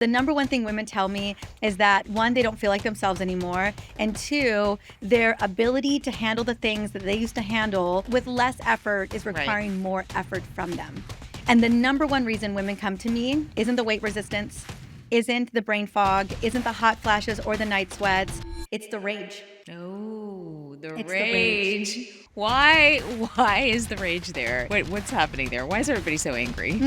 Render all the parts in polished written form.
The number one thing women tell me is that, one, they don't feel like themselves anymore, and two, their ability to handle the things that they used to handle with less effort is requiring more effort from them. And the number one reason women come to me isn't the weight resistance, isn't the brain fog, isn't the hot flashes or the night sweats. It's the rage. Oh, the It's rage. the rage. Why is the rage there? What's happening there? Why is everybody so angry?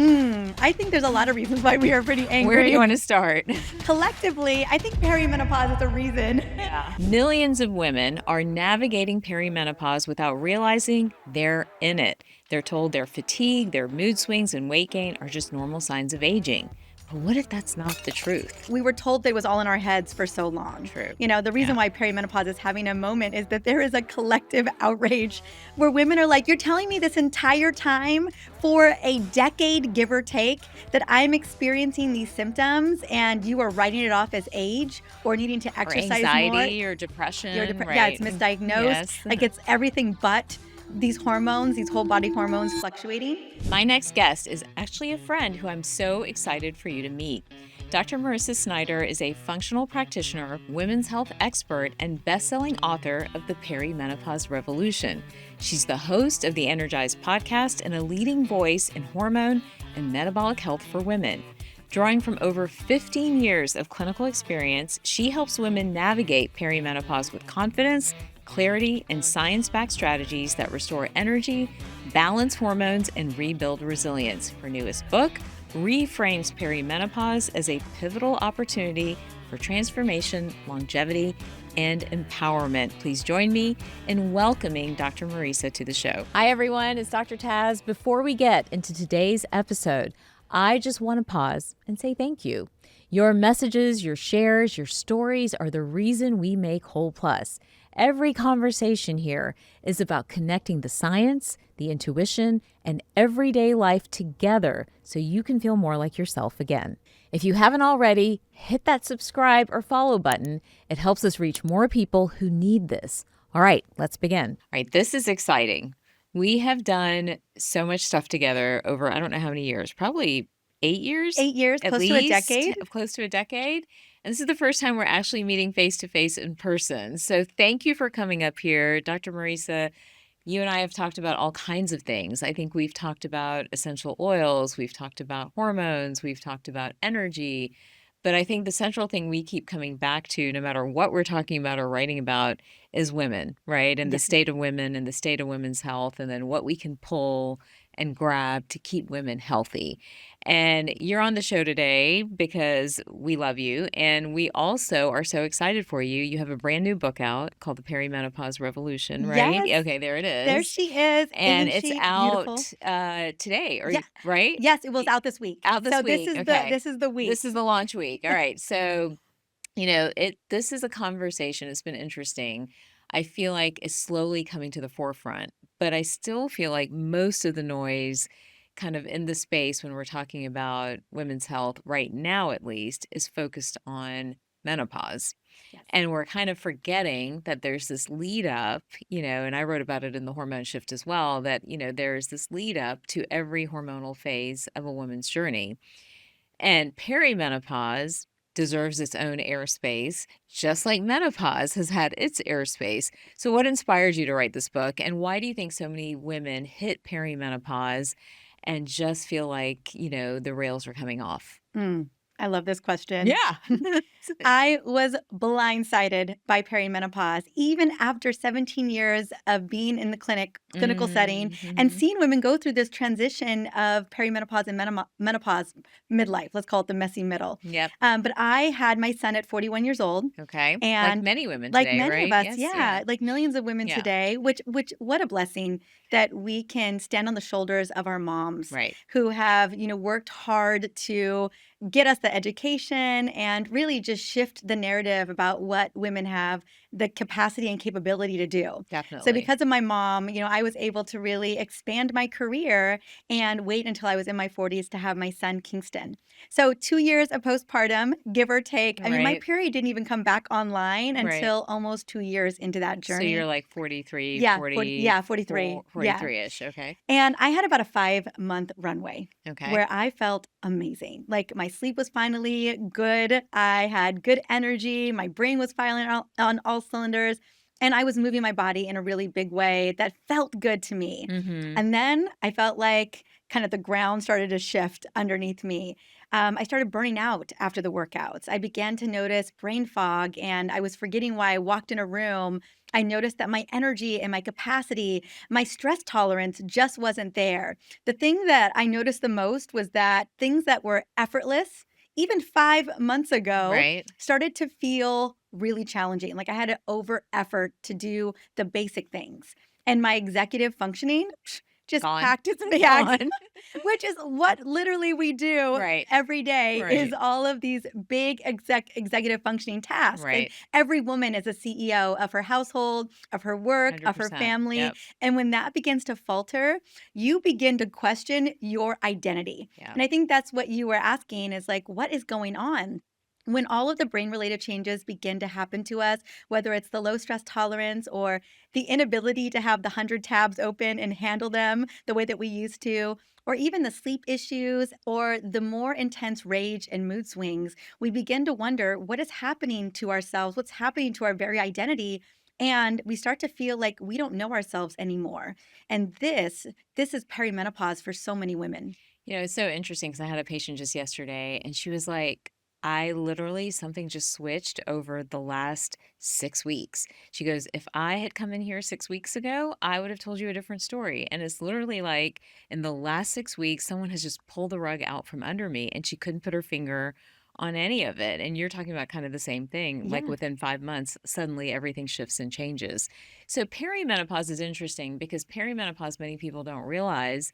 I think there's a lot of reasons why we are pretty angry. Where do you want to start? Collectively, I think perimenopause is a reason. Yeah. Millions of women are navigating perimenopause without realizing they're in it. They're told their fatigue, their mood swings, and weight gain are just normal signs of aging. But what if that's not the truth? We were told that it was all in our heads for so long. True. You know, the reason why perimenopause is having a moment is that there is a collective outrage where women are like, you're telling me this entire time for a decade, give or take, that I'm experiencing these symptoms and you are writing it off as age or needing to exercise or anxiety more. or depression. Yeah, it's misdiagnosed. Yes. Like it's everything but these hormones, these whole body hormones fluctuating. My next guest is actually a friend who I'm so excited for you to meet. Dr. Mariza Snyder is a functional practitioner, women's health expert, and best-selling author of The Perimenopause Revolution. She's the host of the Energized podcast and a leading voice in hormone and metabolic health for women. Drawing from over 15 years of clinical experience, she helps women navigate perimenopause with confidence, clarity, and science-backed strategies that restore energy, balance hormones, and rebuild resilience. Her newest book reframes perimenopause as a pivotal opportunity for transformation, longevity, and empowerment. Please join me in welcoming Dr. Mariza to the show. Hi, everyone. It's Dr. Taz. Before we get into today's episode, I just want to pause and say thank you. Your messages, your shares, your stories are the reason we make Whole Plus. Every conversation here is about connecting the science, the intuition, and everyday life together so you can feel more like yourself again. If you haven't already, hit that subscribe or follow button. It helps us reach more people who need this. All right, let's begin. All right, this is exciting. We have done so much stuff together over, I don't know how many years, probably 8 years? 8 years, at close least, to a decade. Close to a decade. And this is the first time we're actually meeting face-to-face in person. So thank you for coming up here. Dr. Mariza, you and I have talked about all kinds of things. I think we've talked about essential oils. We've talked about hormones. We've talked about energy. But I think the central thing we keep coming back to, no matter what we're talking about or writing about, is women, right? And the state of women and the state of women's health, and then what we can pull and grab to keep women healthy. And you're on the show today because we love you. And we also are so excited for you. You have a brand new book out called The Perimenopause Revolution, right? Yes. Okay, there it is. There she is. And Isn't it's she out beautiful? today, Yeah. right? Yes, it was out this week. Out this so week. This is the week. This is the launch week. All right. So, this is a conversation. It's been interesting. I feel like it's slowly coming to the forefront, but I still feel like most of the noise kind of in the space when we're talking about women's health right now, at least, is focused on menopause. Yes. And we're kind of forgetting that there's this lead up, and I wrote about it in the Hormone Shift as well, that, there's this lead up to every hormonal phase of a woman's journey. And perimenopause deserves its own airspace, just like menopause has had its airspace. So what inspired you to write this book? And why do you think so many women hit perimenopause and just feel like, the rails are coming off? I love this question. Yeah. I was blindsided by perimenopause, even after 17 years of being in the clinical setting, and seeing women go through this transition of perimenopause and menopause midlife. Let's call it the messy middle. Yep. But I had my son at 41 years old. Okay. And like many women like today, many right? of us, Yes, yeah, like millions of women Yeah. today, which what a blessing that we can stand on the shoulders of our moms Right. who have, worked hard to get us the education and really just shift the narrative about what women have the capacity and capability to do. So Definitely. because of my mom, I was able to really expand my career and wait until I was in my 40s to have my son, Kingston. So 2 years of postpartum, give or take. I mean, my Right. period didn't even come back online Right. until almost 2 years into that So you're journey. like 43, Yeah, 43. 44, Yeah. 43-ish. Okay. And I had about a 5-month runway Okay. where I felt amazing. Like my sleep was finally good. I had good energy. My brain was firing on all cylinders. And I was moving my body in a really big way that felt good to me. Mm-hmm. And then I felt like kind of the ground started to shift underneath me. I started burning out after the workouts. I began to notice brain fog, and I was forgetting why I walked in a room. I noticed that my energy and my capacity, my stress tolerance just wasn't there. The thing that I noticed the most was that things that were effortless, even 5 months ago, Right. started to feel really challenging. Like I had to over effort to do the basic things. And my executive functioning just Gone. packed its bags, Gone. which is what literally we do Right. every day is Right. all of these big executive functioning tasks. And Right. every woman is a CEO of her household, of her work, of her 100%. family. Yep. And when that begins to falter, you begin to question your identity. Yep. And I think that's what you were asking is like, what is going on? When all of the brain related changes begin to happen to us, whether it's the low stress tolerance or the inability to have the 100 tabs open and handle them the way that we used to, or even the sleep issues or the more intense rage and mood swings, we begin to wonder what is happening to ourselves, what's happening to our very identity. And we start to feel like we don't know ourselves anymore. And this is perimenopause for so many women. It's so interesting because I had a patient just yesterday and she was like, I literally, something just switched over the last 6 weeks. She goes, if I had come in here 6 weeks ago, I would have told you a different story. And it's literally like in the last 6 weeks, someone has just pulled the rug out from under me and she couldn't put her finger on any of it. And you're talking about kind of the same thing. Like Yeah. within 5 months, suddenly everything shifts and changes. So perimenopause is interesting because perimenopause, many people don't realize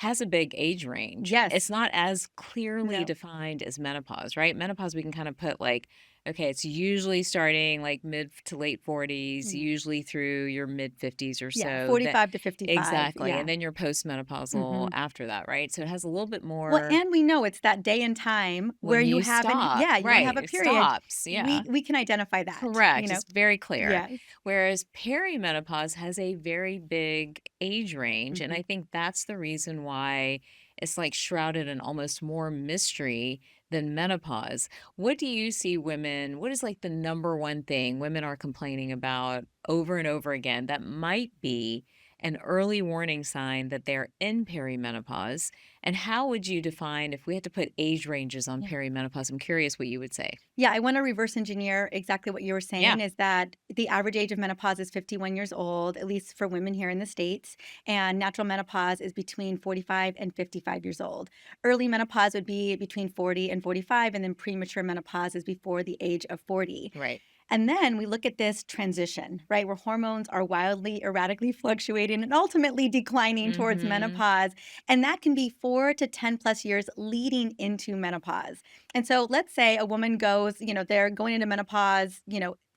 has a big age range. It's Yes. not as clearly No. defined as menopause, right? Menopause, we can kind of put like, okay, it's usually starting like mid to late 40s, Mm. usually through your mid 50s or Yeah. so. That 45 to 55. exactly. Yeah. And then you're postmenopausal Hmm. after that, right? So it has a little bit Well, more and we know it's that day and time where when you you haven't, stop, yeah, you don't right? have a It period. stops. Yeah. We can identify that, Correct. It's very clear. Yes. Whereas perimenopause has a very big age range. And Hmm. I think that's the reason why it's like shrouded in almost more mystery than menopause. What do you see women, what is like the number one thing women are complaining about over and over again that might be an early warning sign that they're in perimenopause? And how would you define if we had to put age ranges on Yeah. perimenopause? I'm curious what you would say. Yeah, I want to reverse engineer exactly what you were Yeah. saying is that the average age of menopause is 51 years old, at least for women here in the States, and natural menopause is between 45 and 55 years old. Early menopause would be between 40 and 45, and then premature menopause is before the age of 40. Right. And then we look at this transition, right, where hormones are wildly, erratically fluctuating and ultimately declining towards Mhm. menopause. And that can be 4 to 10 plus years leading into menopause. And so let's say a woman goes, they're going into menopause,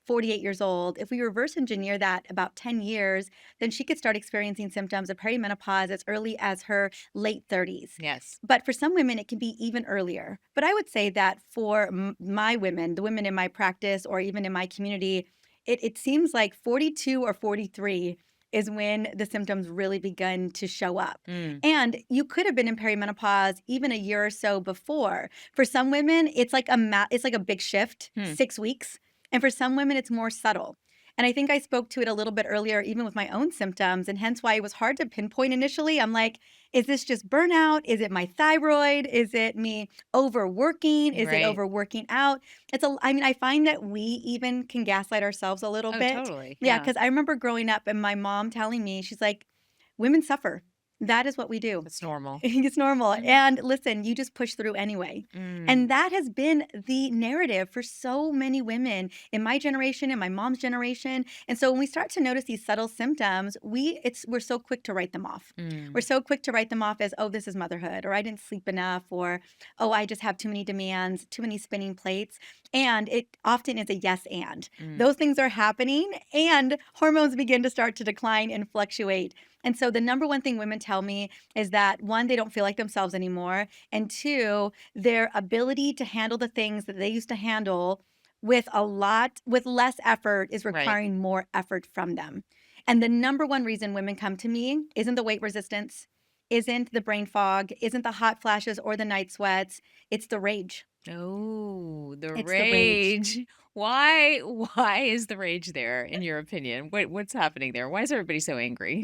48 years old. If we reverse engineer that about 10 years, then she could start experiencing symptoms of perimenopause as early as her late 30s. Yes. But for some women, it can be even earlier. But I would say that for my women, the women in my practice or even in my community, it seems like 42 or 43 is when the symptoms really begin to show up. Mm. And you could have been in perimenopause even a year or so before. For some women, it's like a big shift, Hmm. 6 weeks. And for some women, it's more subtle. And I think I spoke to it a little bit earlier, even with my own symptoms, and hence why it was hard to pinpoint initially. I'm like, is this just burnout? Is it my thyroid? Is it me overworking? Is it Right. overworking out? I mean, I find that we even can gaslight ourselves a little Oh, bit. totally. Yeah, Yeah. because I remember growing up and my mom telling me, she's like, women suffer. That is what we do. It's normal. It's normal. Mhm. And listen, you just push through anyway. Mm, And that has been the narrative for so many women in my generation, in my mom's generation. And so when we start to notice these subtle symptoms, we're so quick to write them off. We're mm, so quick to write them off as, oh, this is motherhood, or I didn't sleep enough, or oh, I just have too many demands, too many spinning plates. And it often is a yes and. mm. Those things are happening, and hormones begin to start to decline and fluctuate. And so the number one thing women tell me is that one, they don't feel like themselves anymore. And two, their ability to handle the things that they used to handle with less effort is Right. requiring more effort from them. And the number one reason women come to me isn't the weight resistance, isn't the brain fog, isn't the hot flashes or the night sweats. It's the rage. Oh, the It's the rage. rage. Why is the rage there in your opinion? What's happening there? Why is everybody so angry?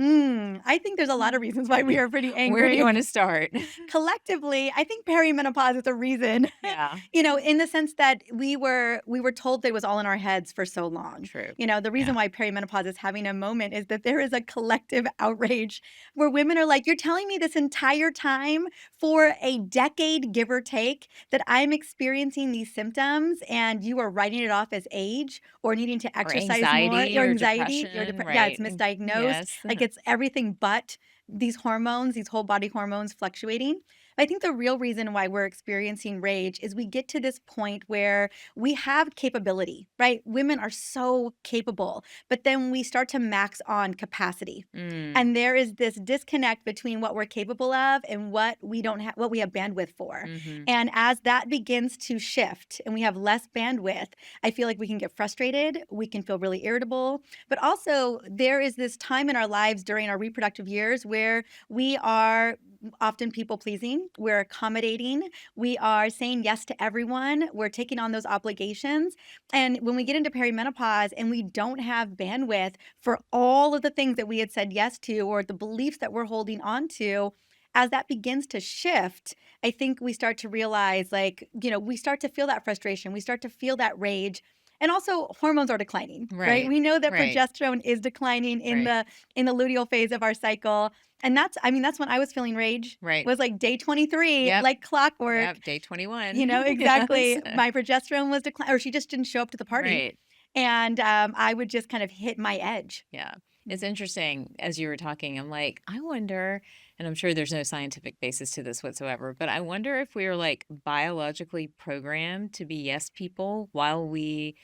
I think there's a lot of reasons why we are pretty Where do you angry. want to start? Collectively, I think perimenopause is a reason. Yeah, In the sense that we were told that it was all in our heads for so long. true. The reason Yeah. why perimenopause is having a moment is that there is a collective outrage where women are like, "You're telling me this entire time for a decade, give or take, that I'm experiencing these symptoms, and you are writing it off as age or needing to Or exercise more, anxiety your or anxiety, depression, yeah, it's right? misdiagnosed, Yes. like it's everything but these hormones, these whole body hormones fluctuating." I think the real reason why we're experiencing rage is we get to this point where we have capability, right? Women are so capable, but then we start to max on capacity. Mm, And there is this disconnect between what we're capable of and what we don't have, what we have bandwidth for. mhm. And as that begins to shift and we have less bandwidth, I feel like we can get frustrated, we can feel really irritable, but also there is this time in our lives during our reproductive years where we are often people pleasing, we're accommodating, we are saying yes to everyone, we're taking on those obligations. And when we get into perimenopause and we don't have bandwidth for all of the things that we had said yes to or the beliefs that we're holding on to, as that begins to shift, I think we start to realize, like, we start to feel that frustration, we start to feel that rage. And also hormones are declining, right? Right. We know that Right. progesterone is declining in Right. the luteal phase of our cycle. And that's when I was feeling rage, Right. was like day 23, Yep. like clockwork. Yep. Day 21. Yes. Exactly. My progesterone was declining, or she just didn't show up to the party. Right. And I would just kind of hit my edge. Yeah. It's interesting as you were talking. I'm like, I wonder, and I'm sure there's no scientific basis to this whatsoever, but I wonder if we are like biologically programmed to be yes people while we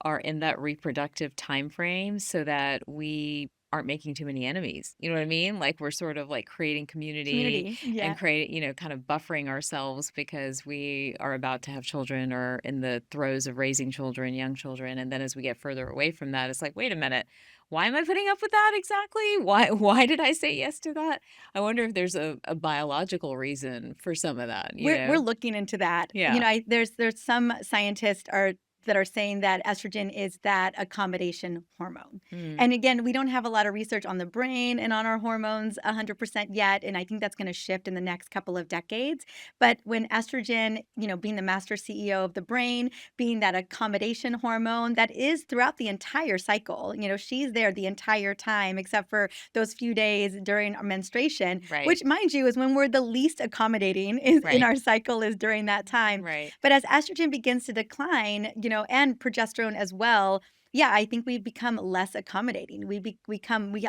are in that reproductive time frame so that we aren't making too many enemies. You know what I mean? Like we're sort of like creating community Community. and Yeah. kind of buffering ourselves because we are about to have children or in the throes of raising children, young children. And then as we get further away from that, it's like, wait a minute, why am I putting up with that exactly? Why did I say yes to that? I wonder if there's a biological reason for some of that, you We're know? looking into that. Yeah. There's some scientists are that are saying that estrogen is that accommodation hormone. Mm, And again, we don't have a lot of research on the brain and on our hormones 100% yet, and I think that's going to shift in the next couple of decades. But when estrogen, being the master CEO of the brain, being that accommodation hormone that is throughout the entire cycle, she's there the entire time except for those few days during our menstruation, right. which mind you is when we're the least accommodating is in Right. our cycle is during that time. Right. But as estrogen begins to decline, and progesterone as well, yeah, I think we become less accommodating. We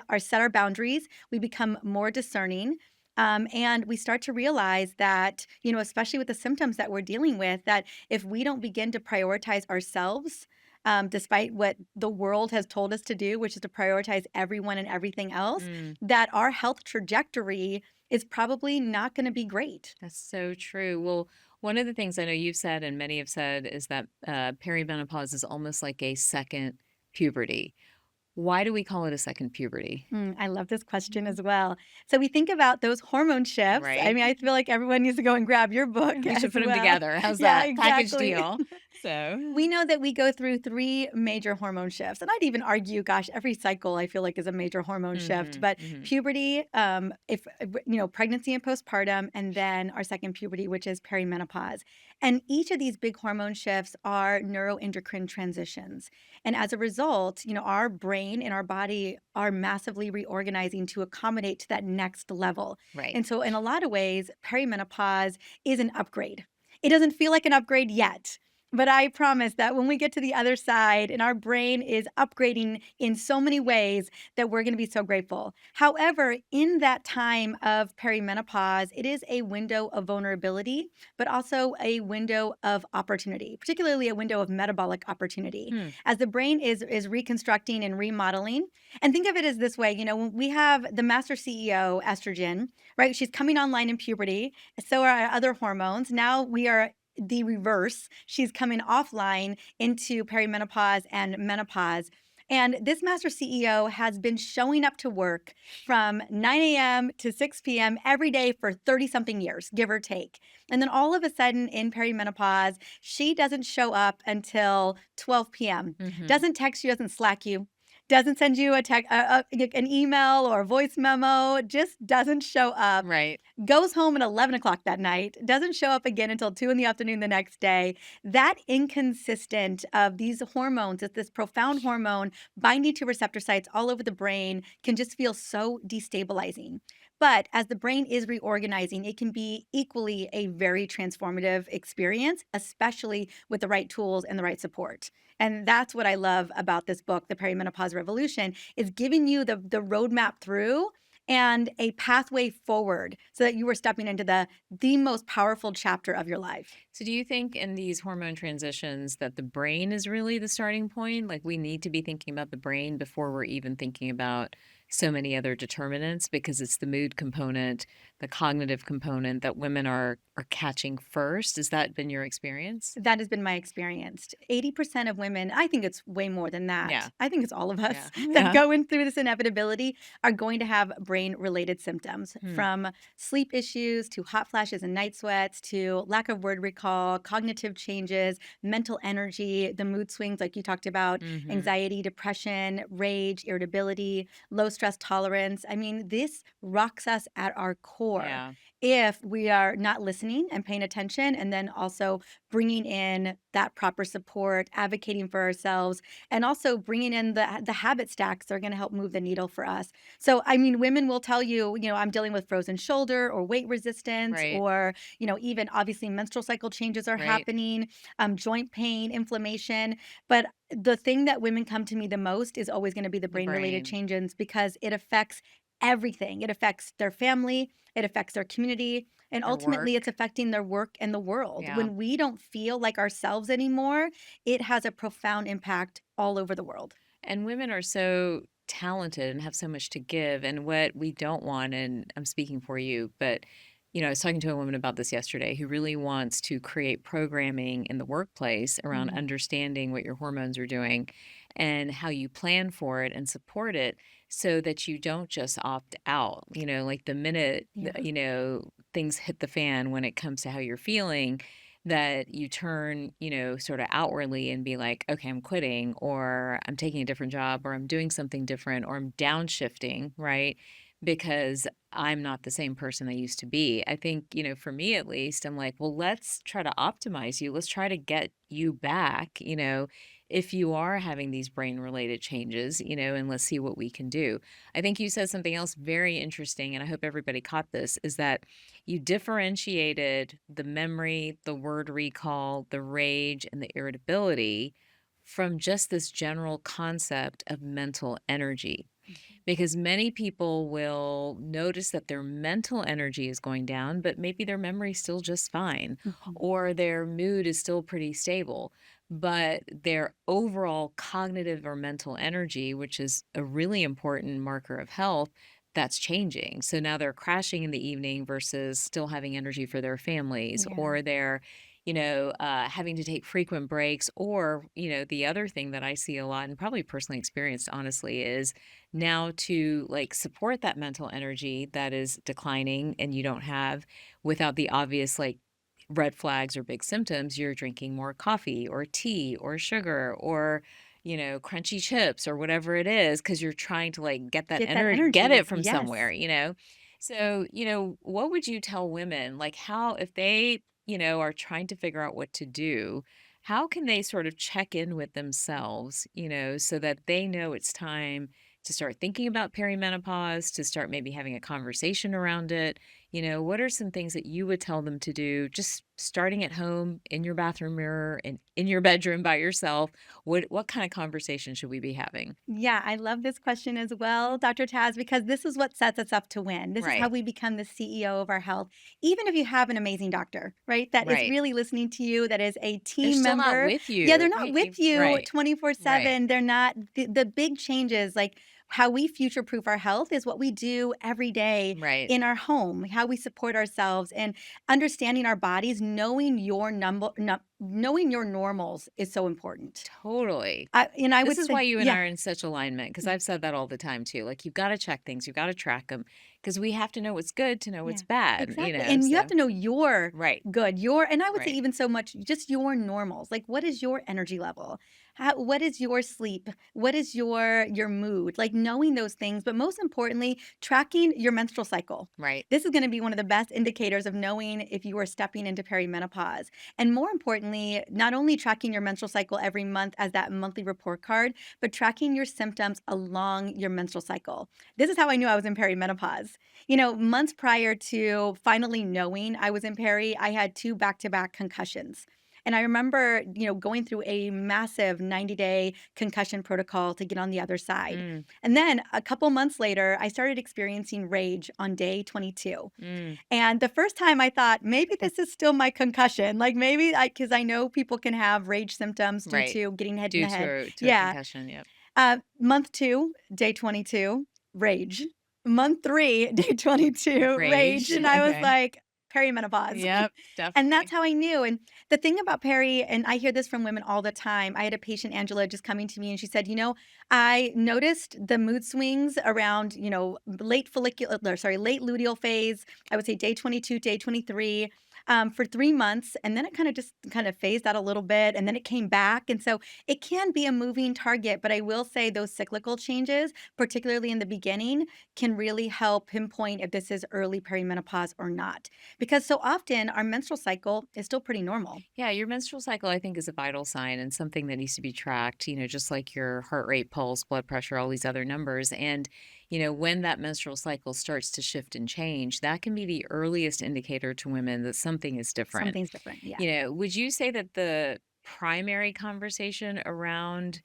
are set our boundaries. We become more discerning. And we start to realize that, especially with the symptoms that we're dealing with, that if we don't begin to prioritize ourselves, despite what the world has told us to do, which is to prioritize everyone and everything else, Mm. that our health trajectory is probably not going to be great. That's so true. Well, one of the things I know you've said and many have said is that perimenopause is almost like a second puberty. Why do we call it a second puberty? I love this question Mhm. as well. So we think about those hormone shifts. I Right? mean, I feel like everyone needs to go and grab your book We should as put them well. together. How's Yeah, that? Package exactly. deal. So, We know that we go through three major hormone shifts. And I'd even argue, gosh, every cycle I feel like is a major hormone shift. hmm But hmm puberty, if pregnancy and postpartum, and then our second puberty, which is perimenopause. And each of these big hormone shifts are neuroendocrine transitions. And as a result, our brain and our body are massively reorganizing to accommodate to that next level. Right. And so, in a lot of ways, perimenopause is an upgrade. It doesn't feel like an upgrade yet. But I promise that when we get to the other side and our brain is upgrading in so many ways, that we're going to be so grateful. However, in that time of perimenopause, it is a window of vulnerability, but also a window of opportunity, particularly a window of metabolic opportunity. Hmm. As the brain is reconstructing and remodeling. And think of it as this way, when we have the master CEO, estrogen, right? She's coming online in puberty. So are our other hormones. Now we are the reverse. She's coming offline into perimenopause and menopause. And this master CEO has been showing up to work from 9 a.m. to 6 p.m. every day for 30 something years, give or take. And then all of a sudden in perimenopause, she doesn't show up until 12 p.m., Mm-hmm. doesn't text you, doesn't Slack you, doesn't send you an email or a voice memo, just doesn't show up, Right. goes home at 11 o'clock that night, doesn't show up again until 2 in the afternoon the next day. That inconsistent of these hormones, this profound hormone binding to receptor sites all over the brain can just feel so destabilizing. But as the brain is reorganizing, it can be equally a very transformative experience, especially with the right tools and the right support. And that's what I love about this book, The Perimenopause Revolution, is giving you the roadmap through and a pathway forward so that you are stepping into the most powerful chapter of your life. So do you think in these hormone transitions that the brain is really the starting point? Like we need to be thinking about the brain before we're even thinking about so many other determinants because it's the mood component, the cognitive component that women are catching first. Has that been your experience? That has been my experience. 80% of women, I think it's way more than Yeah. that. I think it's all of us Yeah. that Yeah. go in through this inevitability are going to have brain related symptoms, Hmm. from sleep issues to hot flashes and night sweats to lack of word recall, cognitive changes, mental energy, the mood swings, like you talked about, Mm-hmm. anxiety, depression, rage, irritability, low stress tolerance. I mean, this rocks us at our core Yeah. if we are not listening and paying attention, and then also bringing in that proper support, advocating for ourselves, and also bringing in the habit stacks that are going to help move the needle for us. So, I mean, women will tell you, I'm dealing with frozen shoulder or weight resistance, Right. or even obviously menstrual cycle changes are Right. happening, joint pain, inflammation. But the thing that women come to me the most is always going to be the The brain related brain, changes, because it affects everything. It affects their family, it affects their community, and their ultimately it's work. affecting their work and the world. Yeah. When we don't feel like ourselves anymore, it has a profound impact all over the world. And women are so talented and have so much to give. And what we don't want, and I'm speaking for you, but I was talking to a woman about this yesterday who really wants to create programming in the workplace around Mm, understanding what your hormones are doing and how you plan for it and support it so that you don't just opt out. Like the minute, yeah. things hit the fan when it comes to how you're feeling, that you turn, sort of outwardly and be like, okay, I'm quitting, or I'm taking a different job, or I'm doing something different, or I'm downshifting, right? Because I'm not the same person I used to be. I think, for me at least, I'm like, well, let's try to optimize you. Let's try to get you back, if you are having these brain related changes, and let's see what we can do. I think you said something else very interesting, and I hope everybody caught this, is that you differentiated the memory, the word recall, the rage, and the irritability from just this general concept of mental energy. Because many people will notice that their mental energy is going down, but maybe their memory's still just fine, Mhm. or their mood is still pretty stable. But their overall cognitive or mental energy, which is a really important marker of health, that's changing. So now they're crashing in the evening versus still having energy for their families, Yeah. or they're having to take frequent breaks. Or, the other thing that I see a lot and probably personally experienced, honestly, is now to like support that mental energy that is declining and you don't have without the obvious like red flags or big symptoms, you're drinking more coffee or tea or sugar or crunchy chips or whatever it is because you're trying to like get that Get that energy, get energy. it from Yes. somewhere. So what would you tell women, like how if they are trying to figure out what to do, how can they sort of check in with themselves, so that they know it's time to start thinking about perimenopause, to start maybe having a conversation around it? What are some things that you would tell them to do just starting at home in your bathroom mirror and in your bedroom by yourself? What kind of conversation should we be having? Yeah, I love this question as well, Dr. Taz, because this is what sets us up to win. This is how Right. we become the CEO of our health. Even if you have an amazing doctor, right, that is Right. really listening to you, that is a They're team still not member. with Yeah, they're you. not with you Right. Right. 24/7. They're not the big changes like how we future proof our health is what we do every day Right. in our home, how we support ourselves and understanding our bodies, knowing your number, knowing your normals is so important. Totally. I This would is why say, you and I yeah. are in such alignment, because I've said that all the time too. Like, you've got to check things, you've got to track them, because we have to know what's good to know Yeah, what's bad, exactly. And you have So, to know your right, good, your, and I would say right, even so much just your normals. Like what is your energy level? What is your sleep? What is your mood? Like knowing those things, but most importantly, tracking your menstrual cycle. right. This is going to be one of the best indicators of knowing if you are stepping into perimenopause. And more importantly, not only tracking your menstrual cycle every month as that monthly report card, but tracking your symptoms along your menstrual cycle. This is how I knew I was in perimenopause. Months prior to finally knowing I was in peri, I had 2 back-to-back concussions. And I remember, going through a massive 90-day concussion protocol to get on the other side. Mm, And then a couple months later, I started experiencing rage on day 22. mm, And the first time I thought, maybe this is still my concussion. Like maybe because I know people can have rage symptoms due right. to getting hit in Due the head. to a Yeah. concussion, yep. Month 2, day 22, rage. Month 3, day 22, rage, Rage, and I was okay. like, perimenopause. Yep, And that's definitely. how I knew, and the thing about peri and I hear this from women all the time. I had a patient, Angela, just coming to me, and she said, I noticed the mood swings around, late luteal phase, I would say day 22, day 23, for 3 months, and then it kind of phased out a little bit, and then it came back, and so it can be a moving target, but I will say those cyclical changes, particularly in the beginning, can really help pinpoint if this is early perimenopause or not. Because so often our menstrual cycle is still pretty normal. Yeah, your menstrual cycle, I think, is a vital sign and something that needs to be tracked, just like your heart rate, pulse, blood pressure, all these other numbers. And, when that menstrual cycle starts to shift and change, that can be the earliest indicator to women that something is different. Something's different. Yeah. Would you say that the primary conversation around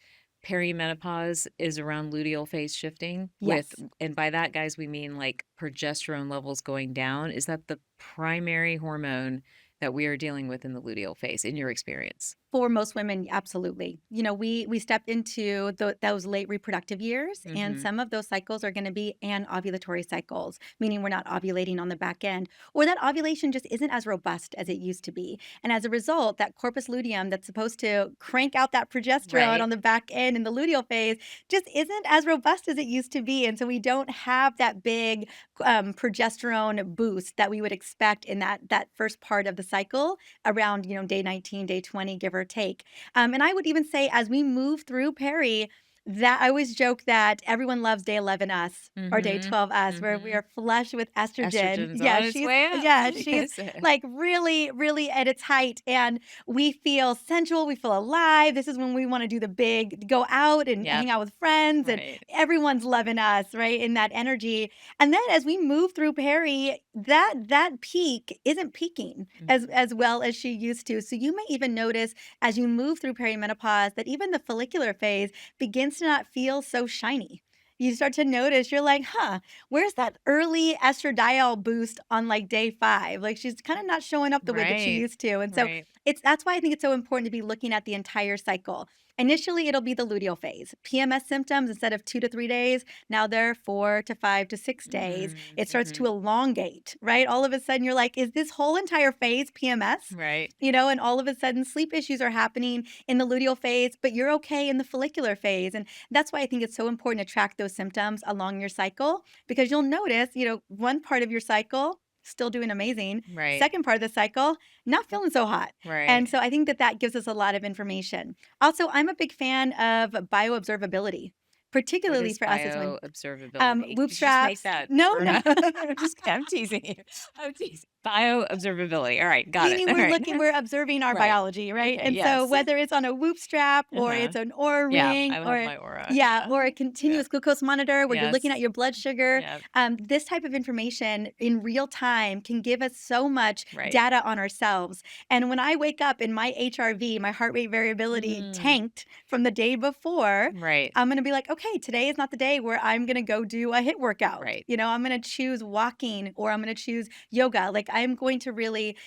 perimenopause is around luteal phase shifting Yes. and by that, guys, we mean like progesterone levels going down? Is that the primary hormone that we are dealing with in the luteal phase in your experience? For most women, absolutely. We step into those late reproductive years, and Mhm. some of those cycles are going to be anovulatory cycles, meaning we're not ovulating on the back end, or that ovulation just isn't as robust as it used to be. And as a result, that corpus luteum that's supposed to crank out that progesterone Right. on the back end in the luteal phase just isn't as robust as it used to be. And so we don't have that big progesterone boost that we would expect in that first part of the cycle around day 19, day 20, give or take. And I would even say as we move through peri, that I always joke that everyone loves day 11 us or day Mhm. 12 us, where we Mhm. are flush with estrogen. Estrogen's on its way up. She's Is it? like really, really at its height. And we feel sensual, we feel alive. This is when we want to do the big go out and Yep. hang out with friends, and Right. everyone's loving us, right? In that energy. And then as we move through peri, that peak isn't peaking as Mhm. as well as she used to. So you may even notice as you move through perimenopause that even the follicular phase begins to not feel so shiny. You start to notice you're like, huh, where's that early estradiol boost on like day 5? Like she's kind of not showing up the way that she Right. used to. And so Right. that's why I think it's so important to be looking at the entire cycle. Initially, it'll be the luteal phase. PMS symptoms, instead of 2 to 3 days, now they're 4 to 5 to 6 days. Mhm. It starts to Mhm. elongate, right? All of a sudden, you're like, is this whole entire phase PMS? Right. And all of a sudden, sleep issues are happening in the luteal phase, but you're okay in the follicular phase. And that's why I think it's so important to track those symptoms along your cycle because you'll notice, one part of your cycle still doing amazing. Right. Second part of the cycle, not feeling so hot. And Right. so I think that gives us a lot of information. Also, I'm a big fan of bioobservability, What particularly is for us as women. bioobservability? Loop Did you just make straps. that No, for no. I'm just kidding. I'm teasing you. I'm teasing. Bioobservability. All right. Got it. Meaning All right. we're observing our Right. biology, right? Okay. And so Yes. whether it's on a Whoop strap or Uh-huh. it's an Oura Yeah. ring I love or my aura. yeah, Yeah. or a Yeah. continuous glucose monitor where you're looking at Yes. your blood sugar, Yeah. this type of information in real time can give us so much Right. data on ourselves. And when I wake up and my HRV, my heart rate variability Mm, tanked from the day before, right. I'm going to be like, okay, today is not the day where I'm going to go do a hit workout. Right. I'm going to choose walking or I'm going to choose yoga. Like I'm going to really,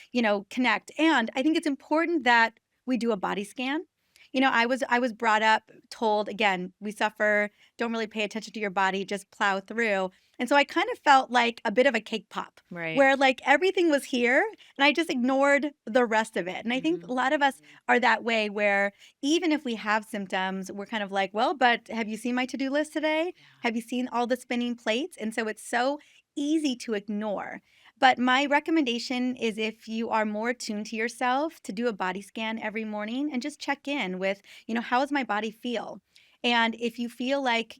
connect. And I think it's important that we do a body scan. I was brought up, told again, we suffer, don't really pay attention to your body, just plow through. And so I kind of felt like a bit of a cake pop Right. where like everything was here and I just ignored the rest of it. And I think Mhm. a lot of us are that way where even if we have symptoms, we're kind of like, well, but have you seen my to-do list today? Yeah. Have you seen all the spinning plates? And so it's so easy to ignore. But my recommendation is if you are more attuned to yourself, to do a body scan every morning and just check in with, how does my body feel? And if you feel like,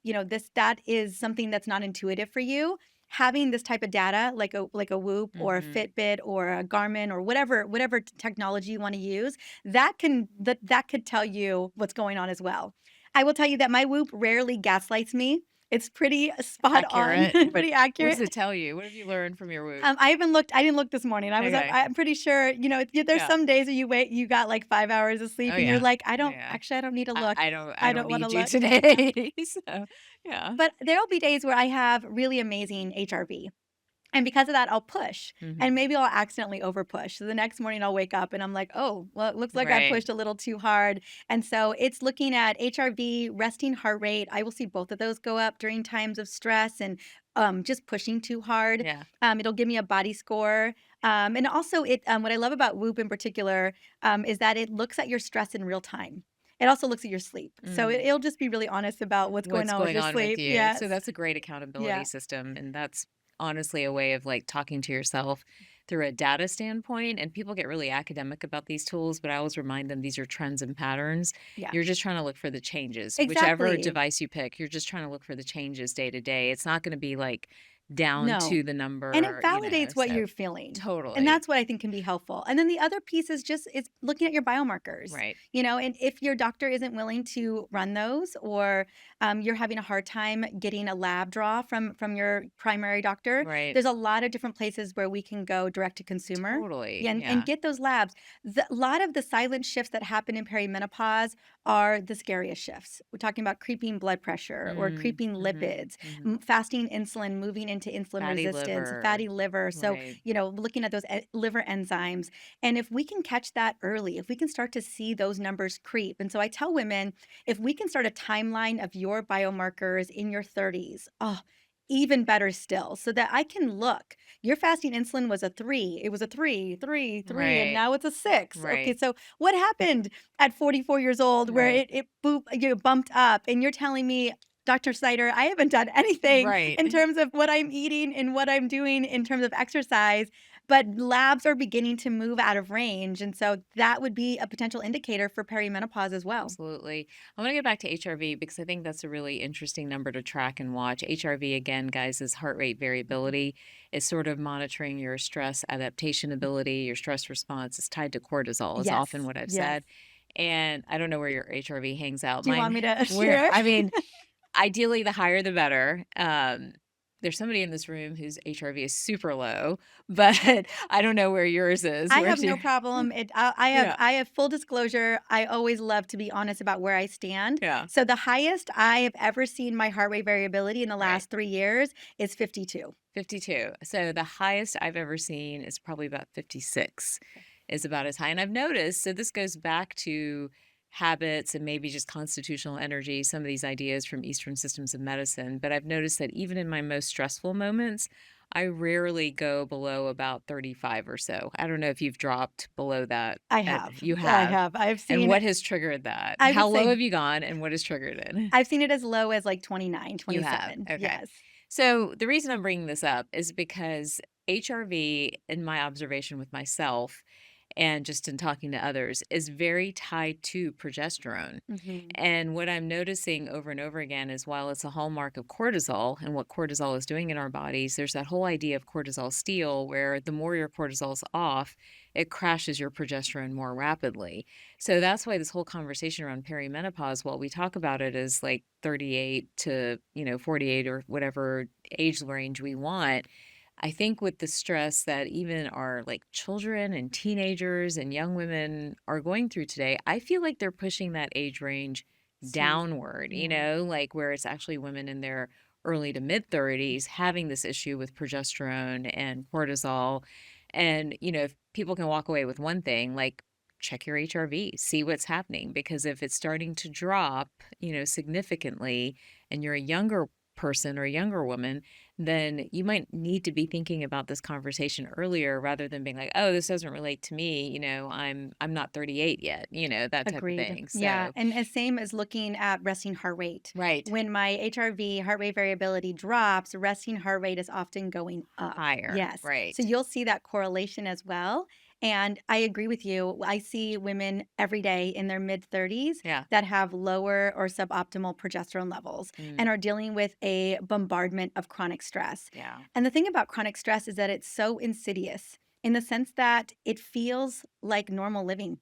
that is something that's not intuitive for you, having this type of data like a Whoop or a Mhm. Fitbit or a Garmin or whatever technology you want to use, that could tell you what's going on as well. I will tell you that my Whoop rarely gaslights me. It's pretty spot on, Accurate. pretty What does accurate. it tell you? What have you learned from your Whoop? I didn't look this morning. I was up. Okay. I'm pretty sure, there's Yeah. some days where you got like 5 hours of sleep Oh, and you're yeah. like, Oh, yeah. I don't need to look. I I don't don't want to need you look. today. So, yeah. But there'll be days where I have really amazing HRV. And because of that, I'll push and Mhm. maybe I'll accidentally over push. So the next morning I'll wake up and I'm like, oh, well, it looks like I Right. pushed a little too hard. And so it's looking at HRV, resting heart rate. I will see both of those go up during times of stress and just pushing too hard. Yeah. It'll give me a body score. And also, what I love about Whoop in particular is that it looks at your stress in real time. It also looks at your sleep. So Mm. it'll just be really honest about what's going What's on with going your on with sleep. you? So Yes. that's a great accountability Yeah. system, and that's honestly a way of, like, talking to yourself through a data standpoint, and people get really academic about these tools, but I always remind them these are trends and patterns. Yeah. You're just trying to look for the changes. Whichever Exactly. device you pick, you're just trying to look for the changes day to day. It's not gonna be, like, down No. to the And it number, validates what so you're feeling. And totally. that's what I think can be helpful. And then the other piece is looking at your biomarkers. Right. And if your doctor isn't willing to run those, or you're having a hard time getting a lab draw from your primary doctor, Right. there's a lot of different places where we can go direct to consumer. Totally. Yeah, and Yeah. get those labs. A lot of the silent shifts that happen in perimenopause are the scariest shifts. We're talking about creeping blood pressure or Mm. creeping Mhm. lipids, Mhm. fasting insulin, moving into insulin Fatty resistance, liver. fatty liver. So, Right. looking at those liver enzymes. And if we can catch that early, if we can start to see those numbers creep. And so I tell women, if we can start a timeline of your biomarkers in your 30s, oh, even better still, so that I can look. Your fasting insulin was a 3. It was a 3, 3, 3, and Right. now it's a 6. Okay, Right. so what happened at 44 years old where Right. it bumped up? And you're telling me, Dr. Snyder, I haven't done anything Right. in terms of what I'm eating and what I'm doing in terms of exercise, but labs are beginning to move out of range. And so that would be a potential indicator for perimenopause as well. Absolutely. I want to get back to HRV because I think that's a really interesting number to track and watch. HRV, again, guys, is heart rate variability. It's sort of monitoring your stress adaptation ability, your stress response. It's tied to cortisol, is often Yes. what I've Yes. said. And I don't know where your HRV hangs out. Do you want Mine, me to where, share? I mean, ideally, the higher the better. There's somebody in this room whose HRV is super low, but I don't know where yours is. I have Where's no your? problem. Yeah. I have full disclosure. I always love to be honest about where I stand. Yeah. So the highest I have ever seen my heart rate variability in the Right. last 3 years is 52. 52. So the highest I've ever seen is probably about 56, is about as high. And I've noticed, so this goes back to habits and maybe just constitutional energy, some of these ideas from Eastern systems of medicine. But I've noticed that even in my most stressful moments, I rarely go below about 35 or so. I don't know if you've dropped below that. I have. You I have. have. And what has triggered that? I How would low say have you gone and what has triggered it? I've seen it as low as like 29, You have. 27. Okay. Yes. So the reason I'm bringing this up is because HRV, in my observation with myself, and just in talking to others, is very tied to progesterone. Hmm. And what I'm noticing over and over again is while it's a hallmark of cortisol and what cortisol is doing in our bodies, there's that whole idea of cortisol steal where the more your cortisol's off, it crashes your progesterone more rapidly. So that's why this whole conversation around perimenopause, while we talk about it as like 38 to, 48 or whatever age range we want, I think with the stress that even our like children and teenagers and young women are going through today, I feel like they're pushing that age range Sooner. downward, Yeah. like where it's actually women in their early to mid 30s having this issue with progesterone and cortisol. And, if people can walk away with one thing, like check your HRV, see what's happening. Because if it's starting to drop, significantly, and you're a younger person or a younger woman, then you might need to be thinking about this conversation earlier rather than being like, oh, this doesn't relate to me. I'm not 38 yet, that type of Agreed. thing. Yeah. So, And as same as looking at resting heart rate. right. When my HRV, heart rate variability drops, resting heart rate is often going up. Higher. Yes. So Right. you'll see that correlation as well. And I agree with you. I see women every day in their mid 30s Yeah. that have lower or suboptimal progesterone levels and Mm, are dealing with a bombardment of chronic stress. yeah. And the thing about chronic stress is that it's so insidious in the sense that it feels like normal living.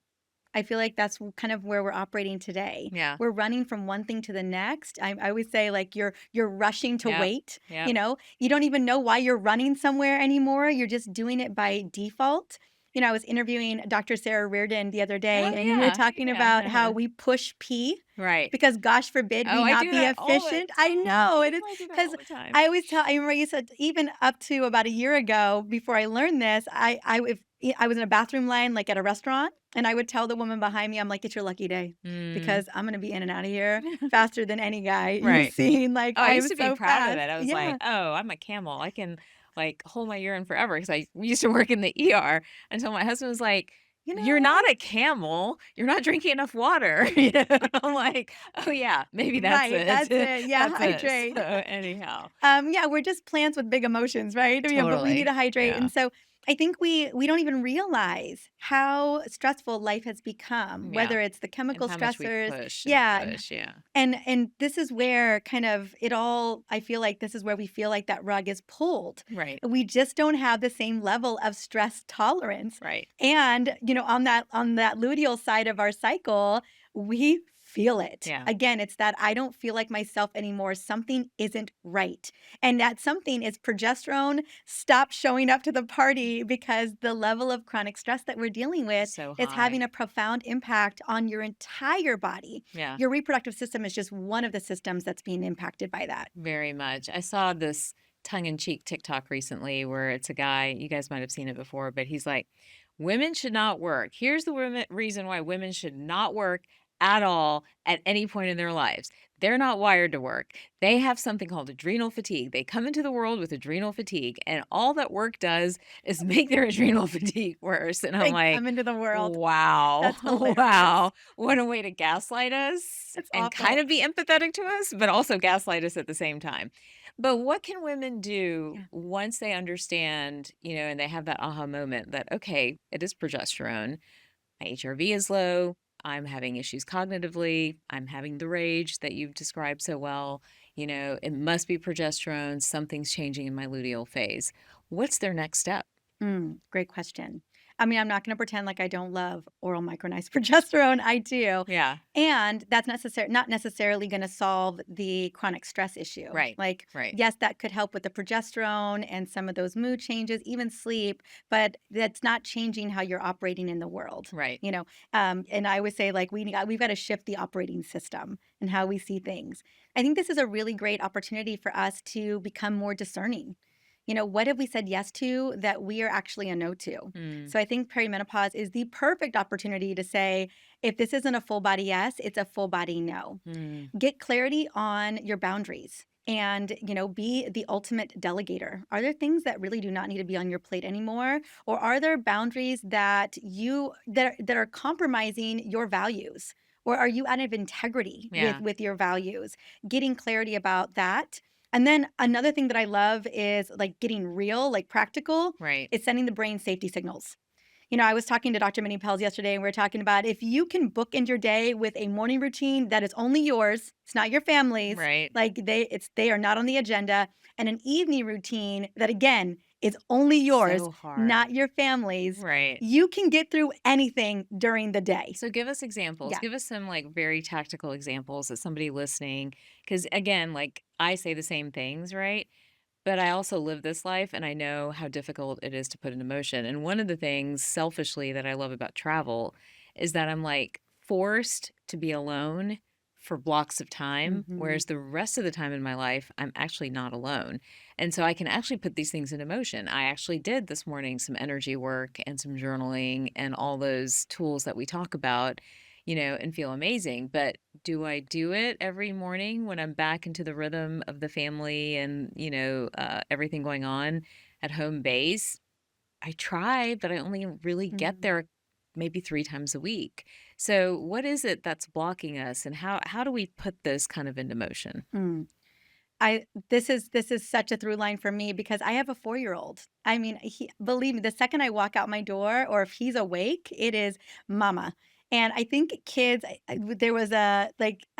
I feel like that's kind of where we're operating today. Yeah. We're running from one thing to the next. I always say like you're rushing to Yep. wait. Yep. You don't even know why you're running somewhere anymore. You're just doing it by default. I was interviewing Dr. Sarah Reardon the other day, Oh, and we were yeah. talking about how Yeah. we push P Right. because gosh forbid Oh, we I not do be that all the efficient. I know time. it is I do that because all the time. I always tell. I remember you said even up to about a year ago before I learned this, if I was in a bathroom line like at a restaurant, and I would tell the woman behind me, I'm like, it's your lucky day Mm. because I'm gonna be in and out of here faster than any guy you've Right. seen. Like Oh, I used I'm to be so proud of fast. it. I was like, Yeah. "Oh, I'm a camel. I can, like, hold my urine forever." Because I used to work in the ER until my husband was like, You "You're know, not a camel. You're not drinking enough water." I'm like, "Oh, yeah, maybe that's right. it. That's it. Yeah, That's it." So, hydrate. anyhow. Yeah, we're just plants with big emotions, right? But we need Totally. to hydrate. Yeah. And so I think we don't even realize how stressful life has become, Yeah. whether it's the And chemical how much we stressors. push and Yeah. push. Yeah. And this is where kind of it all I feel like this is where we feel like that rug is pulled. Right. We just don't have the same level of stress tolerance. Right. And, on that luteal side of our cycle, we feel it. Yeah. Again, it's that I don't feel like myself anymore. Something isn't right. And that something is progesterone stopped showing up to the party because the level of chronic stress that we're dealing with So is having high. a profound impact on your entire body. Yeah. Your reproductive system is just one of the systems that's being impacted by that. Very much. I saw this tongue-in-cheek TikTok recently where it's a guy, you guys might have seen it before, but he's like, women should not work. Here's the reason why women should not work at all at any point in their lives. They're not wired to work. They have something called adrenal fatigue. They come into the world with adrenal fatigue, and all that work does is make their adrenal fatigue worse. And I'm They like, come into the world. wow, That's hilarious. wow. What a way to gaslight us It's and kind awful. of be empathetic to us, but also gaslight us at the same time. But what can women do Yeah. once they understand, and they have that aha moment that, okay, it is progesterone, my HRV is low, I'm having issues cognitively, I'm having the rage that you've described so well, it must be progesterone, something's changing in my luteal phase. What's their next step? Great question. I mean, I'm not going to pretend like I don't love oral micronized progesterone. I do. Yeah, And that's not necessarily going to solve the chronic stress issue. right, Like, right, yes, that could help with the progesterone and some of those mood changes, even sleep, but that's not changing how you're operating in the world. right. And I would say like we've got to shift the operating system and how we see things. I think this is a really great opportunity for us to become more discerning. What have we said yes to that we are actually a no to? Mm, So I think perimenopause is the perfect opportunity to say, if this isn't a full body yes, it's a full body no. mm, Get clarity on your boundaries and, be the ultimate delegator. Are there things that really do not need to be on your plate anymore? Or are there boundaries that are compromising your values? Or are you out of integrity with, yeah, with your values? Getting clarity about that. And then another thing that I love is like getting real, like practical, right. is sending the brain safety signals. I was talking to Dr. Menopause yesterday, and we were talking about if you can bookend your day with a morning routine that is only yours, it's not your family's, Right. like they are not on the agenda, and an evening routine that again is only yours, So hard. not your family's, Right. you can get through anything during the day. So give us examples. Yeah. Give us some like very tactical examples that somebody listening, because again, like I say the same things, right? But I also live this life and I know how difficult it is to put into motion. And one of the things selfishly that I love about travel is that I'm like forced to be alone for blocks of time, Mhm. whereas the rest of the time in my life, I'm actually not alone. And so I can actually put these things into motion. I actually did this morning some energy work and some journaling and all those tools that we talk about, and feel amazing. But do I do it every morning when I'm back into the rhythm of the family and, everything going on at home base? I try, but I only really get Mhm. there maybe 3 times a week. So what is it that's blocking us and how do we put this kind of into motion? Mm. I this is such a through line for me because I have a 4-year-old. I mean, believe me, the second I walk out my door or if he's awake, it is mama. And I think kids, there was I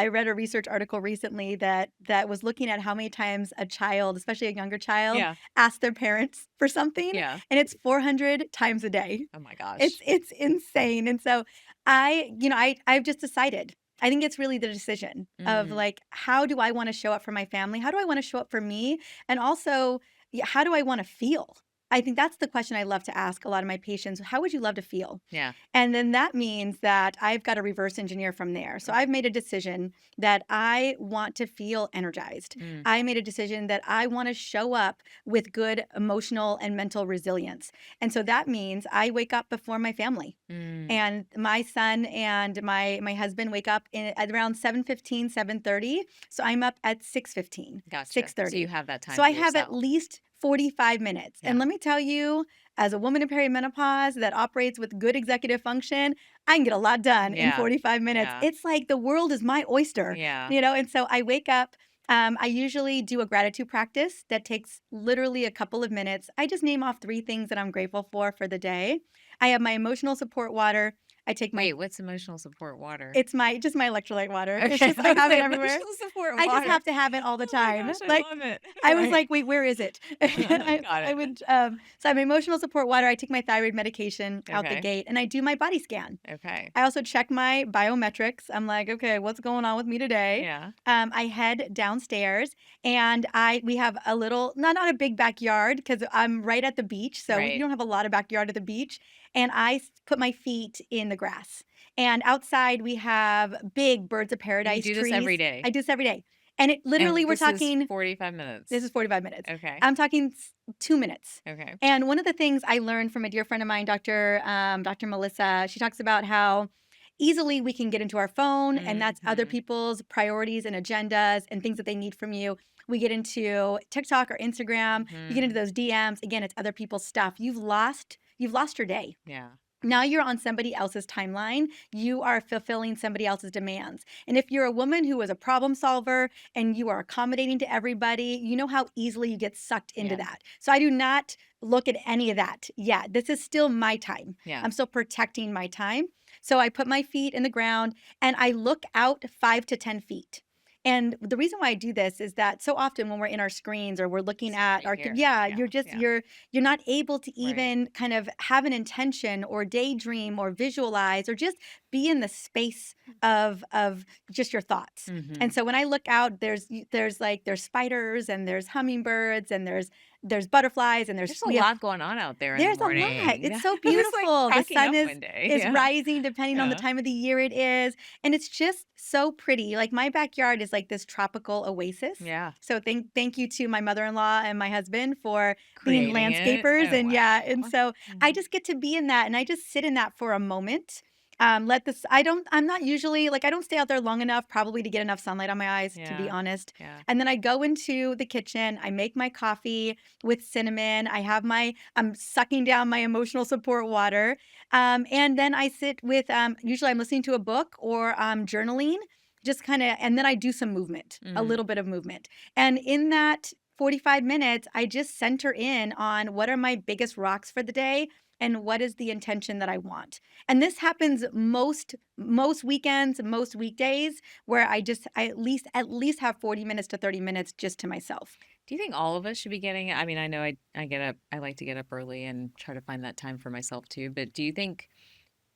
read a research article recently that was looking at how many times a child, especially a younger child, Yeah. asks their parents for something, Yeah. and it's 400 times a day. Oh my It's gosh. it's insane. And so I've just decided. I think it's really the decision of Mm, like, how do I want to show up for my family? How do I want to show up for me? And also, yeah, how do I want to feel? I think that's the question I love to ask a lot of my patients. How would you love to feel? yeah. And then that means that I've got to reverse engineer from there. So I've Okay. made a decision that I want to feel energized. Mm, I made a decision that I want to show up with good emotional and mental resilience. And so that means I wake up before my family. mm, And my son and my husband wake up at around 7:15, 7:30. So I'm up at 6:15, gotcha. So you 6:30. have that So time I for have at yourself. least 45 minutes. And Yeah. let me tell you, as a woman in perimenopause that operates with good executive function, I can get a lot done in Yeah. 45 minutes. Yeah. It's like the world is my oyster, Yeah. And so I wake up. I usually do a gratitude practice that takes literally a couple of minutes. I just name off 3 things that I'm grateful for the day. I have my emotional support water. I take my Wait, what's emotional support water? it's my just my electrolyte water. It's Okay. just I I was have it like, everywhere. emotional support I just water. have to have it all the Oh my time. gosh, I Like love it. I was Right. like, "Wait, where is it?" Got I it. would, so I have emotional support water, I take my thyroid medication out the Okay. gate, and I do my body scan. Okay. I also check my biometrics. I'm like, "Okay, what's going on with me today?" Yeah. I head downstairs, and we have a little not a big backyard because 'cause I'm right at the beach, so we Right. don't have a lot of backyard at the beach, and put my feet in the grass. And outside, we have big birds of And you paradise do this every trees. day. I do this every day. And it literally And we're this is talking 45 minutes. this is 45 minutes. Okay. I'm talking 2 minutes. Okay. And one of the things I learned from a dear friend of mine, Dr. Melissa, she talks about how easily we can get into our phone, and that's other Mhm. people's priorities and agendas and things that they need from you. We get into TikTok or Instagram, you get into Mhm. those DMs. Again, it's other people's stuff. You've lost your day. Yeah. Now you're on somebody else's timeline. You are fulfilling somebody else's demands. And if you're a woman who is a problem solver and you are accommodating to everybody, you know how easily you get sucked into Yeah. that. So I do not look at any of that. Yeah, this is still my time. Yeah. I'm still protecting my time. So I put my feet in the ground and I look out 5 to 10 feet. And the reason why I do this is that so often when we're in our screens or we're looking Sit at right our, here. yeah, Yeah. you're just, Yeah. you're not able to Right. even kind of have an intention or daydream or visualize or just be in the space of just your thoughts. And Mhm. so when I look out, there's spiders and there's hummingbirds and there's butterflies and There's a lot going on out there in the there's a lot. morning. It's so I was like beautiful. The cracking sun up is one day. is Yeah. rising depending on the Yeah. time of the year it is, and it's just so pretty. Like my backyard is like this tropical oasis. Yeah. So thank you to my mother-in-law and my husband for being Creating it. landscapers, Oh, and yeah, and wow. so I Mhm. just get to be in that, and I just sit in that for a moment. Let this I don't I'm not usually like I don't stay out there long enough probably to get enough sunlight on my eyes, to be Yeah. honest. Yeah. And then I go into the kitchen, I make my coffee with cinnamon. I'm sucking down my emotional support water. And then I sit with, usually I'm listening to a book or journaling, just kind of, and then I do some movement, a Mm. little bit of movement. And in that 45 minutes, I just center in on what are my biggest rocks for the day and what is the intention that I want. And this happens most weekends, most weekdays, where I at least have 40 minutes to 30 minutes just to myself. Do you think all of us should be getting I mean, I know I get up, I like to get up early and try to find that time for myself too, but do you think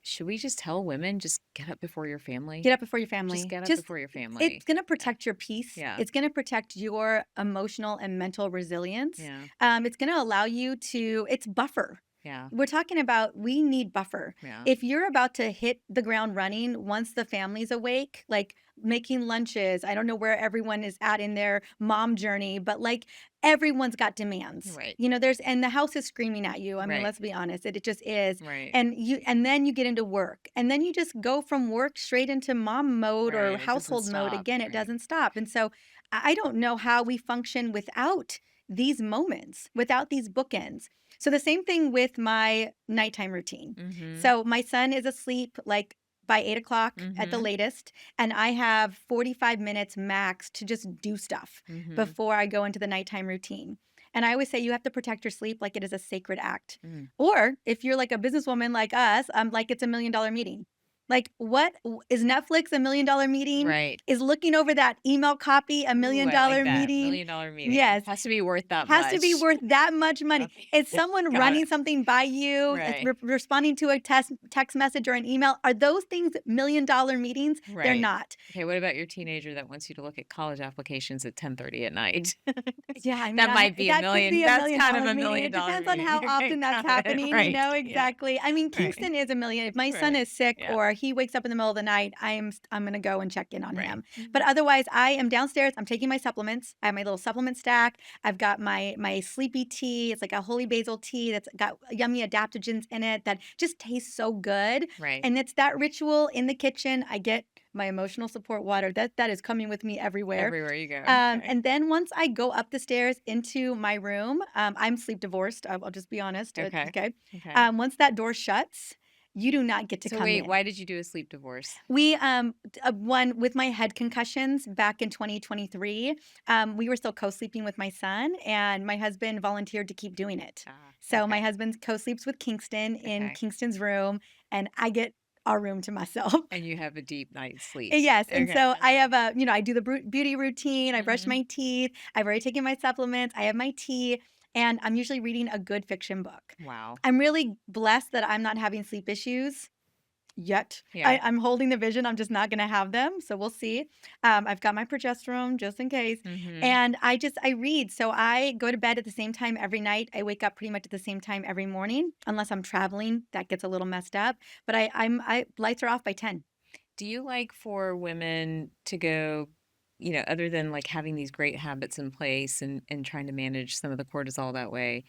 should we just tell women just get up before your family? Get up before your Just family. get up Just before your family. it's going to protect your peace. Yeah. It's going to protect your emotional and mental resilience. Yeah. It's going to allow you to, it's buffer. Yeah. We're talking about we need buffer. Yeah. If you're about to hit the ground running once the family's awake, like making lunches, I don't know where everyone is at in their mom journey, but like everyone's got demands. Right. And the house is screaming at you. I mean, Right. let's be honest, it just is. Right. And then you get into work, and then you just go from work straight into mom mode Right. or It doesn't household mode stop. again. It Right. doesn't stop. And so I don't know how we function without these moments, without these bookends. So the same thing with my nighttime routine. Mm-hmm. So my son is asleep like by 8 o'clock at the Mhm. latest, and I have 45 minutes max to just do stuff Mhm. before I go into the nighttime routine. And I always say you have to protect your sleep like it is a sacred act. Mm. Or if you're like a businesswoman like us, like it's $1 million meeting. Like, what is Netflix $1 million meeting? Right. Is looking over that email copy a Ooh, $1 million I like that. meeting? $1 million meeting. Yes. Has to be worth that Has to be much. worth that much money. Okay. Is someone Got running it. something by you, Right. responding to a text message or an email? Are those things $1 million meetings? They're Right. not. Okay, what about your teenager that wants you to look at college applications at 10:30 at night? Yeah, I mean, That might be a that could million. be a That's $1 million kind of a meeting. $1 It million depends on meeting. how Okay, often that's got it. happening, Right. Yeah. exactly. I mean, Right. Kingston is $1 million. If my son Right. is sick Yeah. or he wakes up in the middle of the night, I'm going to go and check in on Right. him. But otherwise, I am downstairs. I'm taking my supplements. I have my little supplement stack. I've got my sleepy tea. It's like a holy basil tea that's got yummy adaptogens in it that just tastes so good. Right. And it's that ritual in the kitchen. I get my emotional support water. That is coming with me everywhere. Everywhere you go. Okay. And then once I go up the stairs into my room, I'm sleep divorced. I'll just be honest. Okay. Okay. Okay. Once that door shuts, you do not get to So come wait, in. why did you do a sleep divorce? We one with my head concussions back in 2023. We were still co-sleeping with my son, and my husband volunteered to keep doing it. So my Okay. husband co-sleeps with Kingston in Okay. Kingston's room, and I get our room to myself. And you have a deep night's sleep. Yes, and Okay. so I have I do the beauty routine. I brush Mhm. my teeth. I've already taken my supplements. I have my tea, and I'm usually reading a good fiction book. Wow. I'm really blessed that I'm not having sleep issues yet. Yeah. I'm holding the vision. I'm just not going to have them. So we'll see. I've got my progesterone just in case. Mhm. And I read. So I go to bed at the same time every night. I wake up pretty much at the same time every morning, unless I'm traveling. That gets a little messed up. But I lights are off by 10. Do you like for women to go, other than like having these great habits in place and trying to manage some of the cortisol that way,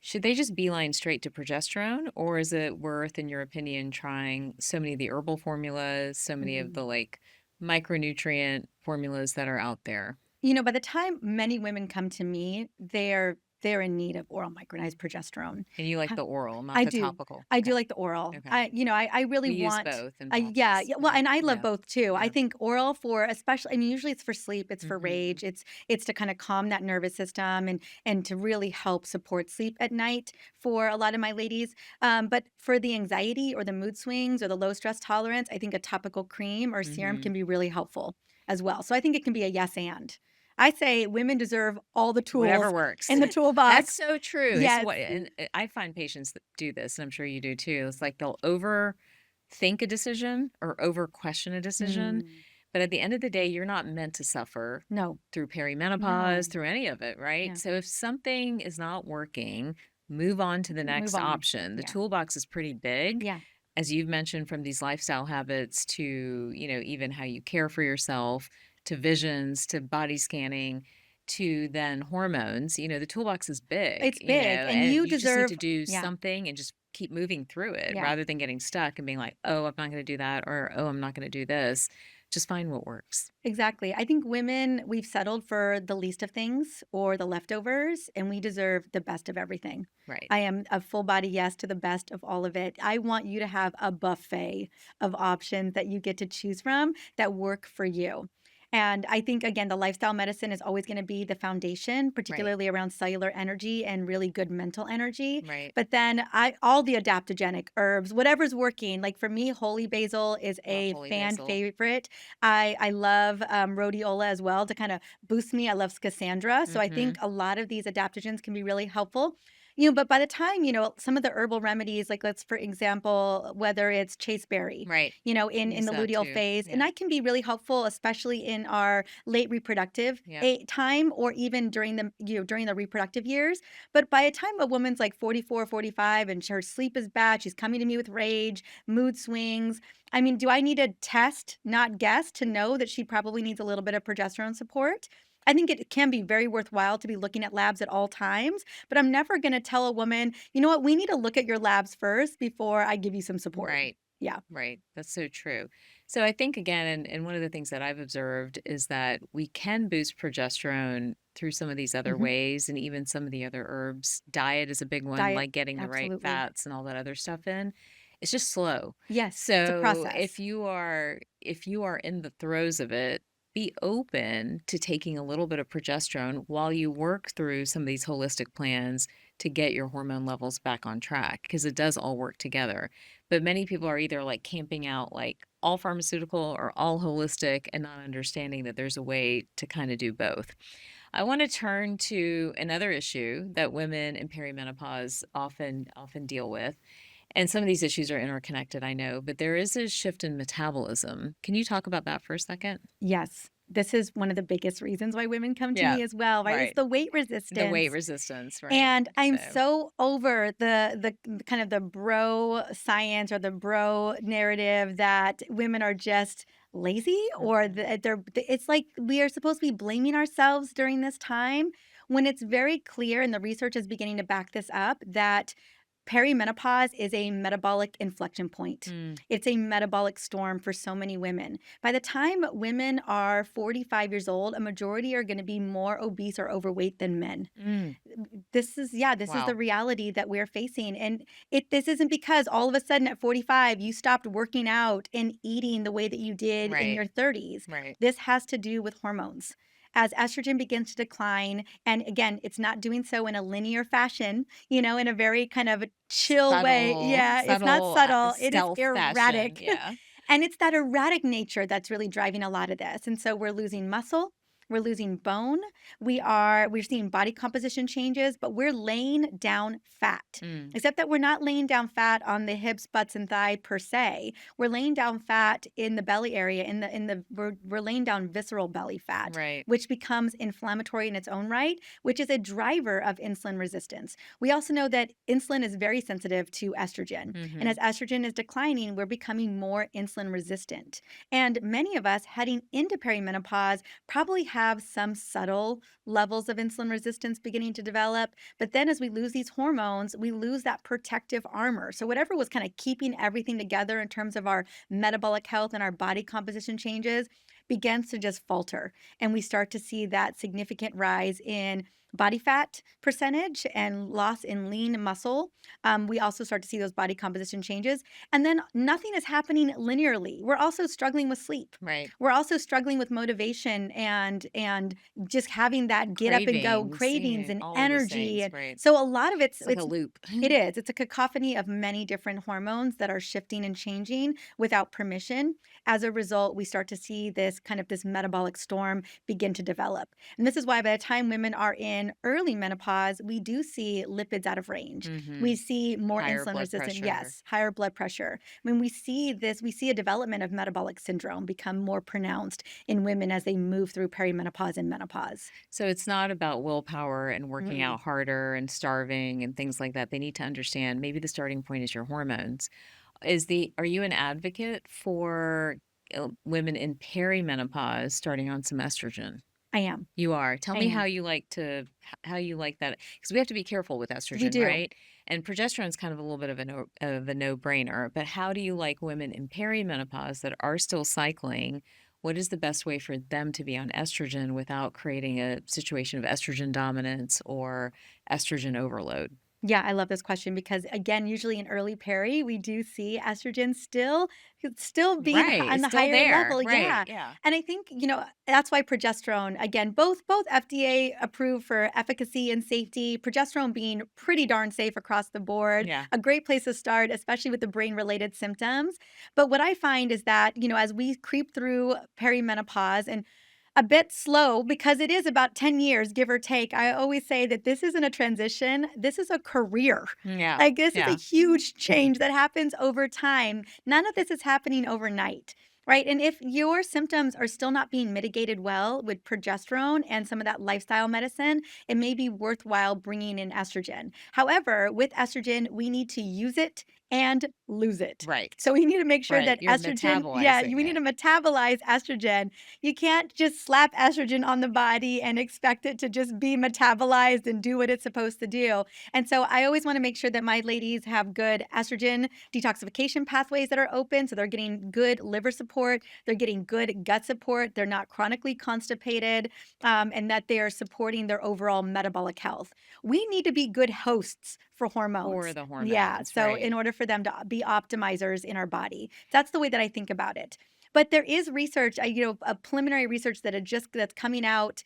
should they just beeline straight to progesterone? Or is it worth, in your opinion, trying so many of the herbal formulas, so many of the like micronutrient formulas that are out there? By the time many women come to me, they're in need of oral micronized progesterone. And you like Uh, the oral, not I the do. topical. I Okay. do like the oral. Okay. I really We use want. both in Yeah, practice. yeah. Well, and I love Yeah. both too. I Yeah. think oral for especially. I mean, usually it's for sleep. It's for Mhm. rage. It's to kind of calm that nervous system and to really help support sleep at night for a lot of my ladies. But for the anxiety or the mood swings or the low stress tolerance, I think a topical cream or serum Mhm. can be really helpful as well. So I think it can be a yes and. I say women deserve all the Whatever tools works. in the That's toolbox. so true. It's Yes. and I find patients that do this, and I'm sure you do too. It's like they'll overthink a decision or over question a decision. Mm, But at the end of the day, you're not meant to suffer no. through perimenopause, No. through any of it, right? Yeah. So if something is not working, move on to the next Move on. option. The Yeah. toolbox is pretty big. Yeah. As you've mentioned, from these lifestyle habits to, even how you care for yourself, to visions, to body scanning, to then hormones, the toolbox is big, It's big, and and you you just need deserve. to do Yeah. something and just keep moving through it Yeah. rather than getting stuck and being like, oh, I'm not going to do that, or oh, I'm not going to do this. Just find what works. Exactly. I think women, we've settled for the least of things or the leftovers, and we deserve the best of everything. Right. I am a full body yes to the best of all of it. I want you to have a buffet of options that you get to choose from that work for you. And I think, again, the lifestyle medicine is always going to be the foundation, Right. particularly around cellular energy and really good mental energy. Right. But then all the adaptogenic herbs, whatever's working, like for me, holy basil is Love a holy fan basil. favorite. I love rhodiola as well to kind of boost me. I love schisandra. So I Mm-hmm. think a lot of these adaptogens can be really helpful. But by the time, some of the herbal remedies, like let's, for example, whether it's chasteberry, Right. in Use the that luteal too. phase, and Yeah. that can be really helpful, especially in our late reproductive Yep. time, or even during the reproductive years. But by the time a woman's like 44, 45, and her sleep is bad, she's coming to me with rage, mood swings. I mean, do I need to test, not guess, to know that she probably needs a little bit of progesterone support? I think it can be very worthwhile to be looking at labs at all times, but I'm never going to tell a woman, you know what, we need to look at your labs first before I give you some support. Right. Yeah. Right. That's so true. So I think again, and one of the things that I've observed is that we can boost progesterone through some of these other Hmm. ways and even some of the other herbs. Diet is a big one, Diet. like getting the right Absolutely. fats and all that other stuff in. It's just slow. Yes. It's a So process. if you are in the throes of it, be open to taking a little bit of progesterone while you work through some of these holistic plans to get your hormone levels back on track because it does all work together. But many people are either like camping out like all pharmaceutical or all holistic and not understanding that there's a way to kind of do both. I want to turn to another issue that women in perimenopause often deal with. And some of these issues are interconnected, I know, but there is a shift in metabolism. Can you talk about that for a second? Yes. This is one of the biggest reasons why women come to Yeah. me as well, right? It's Right. the weight The weight resistance. resistance, right. And I'm So, so over the kind of the bro science or the bro narrative that women are just lazy, or mhm. it's like we are supposed to be blaming ourselves during this time, when it's very clear, and the research is beginning to back this up, that perimenopause is a metabolic inflection point. Mm, It's a metabolic storm for so many women. By the time women are 45 years old, a majority are going to be more obese or overweight than men. mm. This is the Wow. reality that we're facing. And this isn't because all of a sudden at 45 you stopped working out and eating the way that you did in Right. your 30s. Right. This has to do with hormones. As estrogen begins to decline, and again, it's not doing so in a linear fashion, in a very kind of chill way. Yeah, it's not subtle, it is Stealth fashion. erratic. Yeah. And it's that erratic nature that's really driving a lot of this. And so we're losing muscle, we're losing bone, we're seeing body composition changes, but we're laying down fat. Mm, Except that we're not laying down fat on the hips, butts, and thigh per se. We're laying down fat in the belly area. We're laying down visceral belly fat, right. which becomes inflammatory in its own right, which is a driver of insulin resistance. We also know that insulin is very sensitive to estrogen, and Hmm. as estrogen is declining, we're becoming more insulin resistant. And many of us heading into perimenopause probably have some subtle levels of insulin resistance beginning to develop. But then as we lose these hormones, we lose that protective armor. So whatever was kind of keeping everything together in terms of our metabolic health and our body composition changes begins to just falter. And we start to see that significant rise in body fat percentage and loss in lean muscle. We also start to see those body composition changes. And then nothing is happening linearly. We're also struggling with sleep. Right. We're also struggling with motivation and just having that get up and go Cravings, cravings and all of these energy. things. And Right. so a lot of It's like a loop. it's a cacophony of many different hormones that are shifting and changing without permission. As a result, we start to see this metabolic storm begin to develop. And this is why by the time women are in early menopause, we do see lipids out of range. Hmm. We see more Higher insulin blood resistant, pressure. yes, higher blood pressure. When we see a development of metabolic syndrome become more pronounced in women as they move through perimenopause and menopause. So it's not about willpower and working Mm-mm. out harder and starving and things like that. They need to understand maybe the starting point is your hormones. Are you an advocate for women in perimenopause starting on some estrogen? I am. You are. Tell I me how am. you like how you like that because we have to be careful with We estrogen, do. right? And progesterone is kind of a little bit of a no-brainer, but how do you like women in perimenopause that are still cycling? What is the best way for them to be on estrogen without creating a situation of estrogen dominance or estrogen overload? Yeah, I love this question because again, usually in early peri, we do see estrogen still being Right. on It's the still higher there. level. Right. Yeah. Yeah. And I think, that's why progesterone, again, both FDA approved for efficacy and safety, progesterone being pretty darn safe across the board, Yeah. a great place to start, especially with the brain related symptoms. But what I find is that, as we creep through perimenopause and a bit slow because it is about 10 years, give or take. I always say that this isn't a transition, this is a career. Yeah. Like, this is a Yeah. huge change that happens over time. None of this is happening overnight, right? And if your symptoms are still not being mitigated well with progesterone and some of that lifestyle medicine, it may be worthwhile bringing in estrogen. However, with estrogen, we need to use it and lose it. Right. So we need to make sure Right. that You're estrogen, yeah, metabolizing we need it. to metabolize estrogen. You can't just slap estrogen on the body and expect it to just be metabolized and do what it's supposed to do. And so I always want to make sure that my ladies have good estrogen detoxification pathways that are open. So they're getting good liver support, they're getting good gut support, they're not chronically constipated, and that they are supporting their overall metabolic health. We need to be good hosts for For hormones. the Yeah. hormones. So Right. in order for them to be optimizers in our body, that's the way that I think about it. But there is research, a preliminary research that's coming out,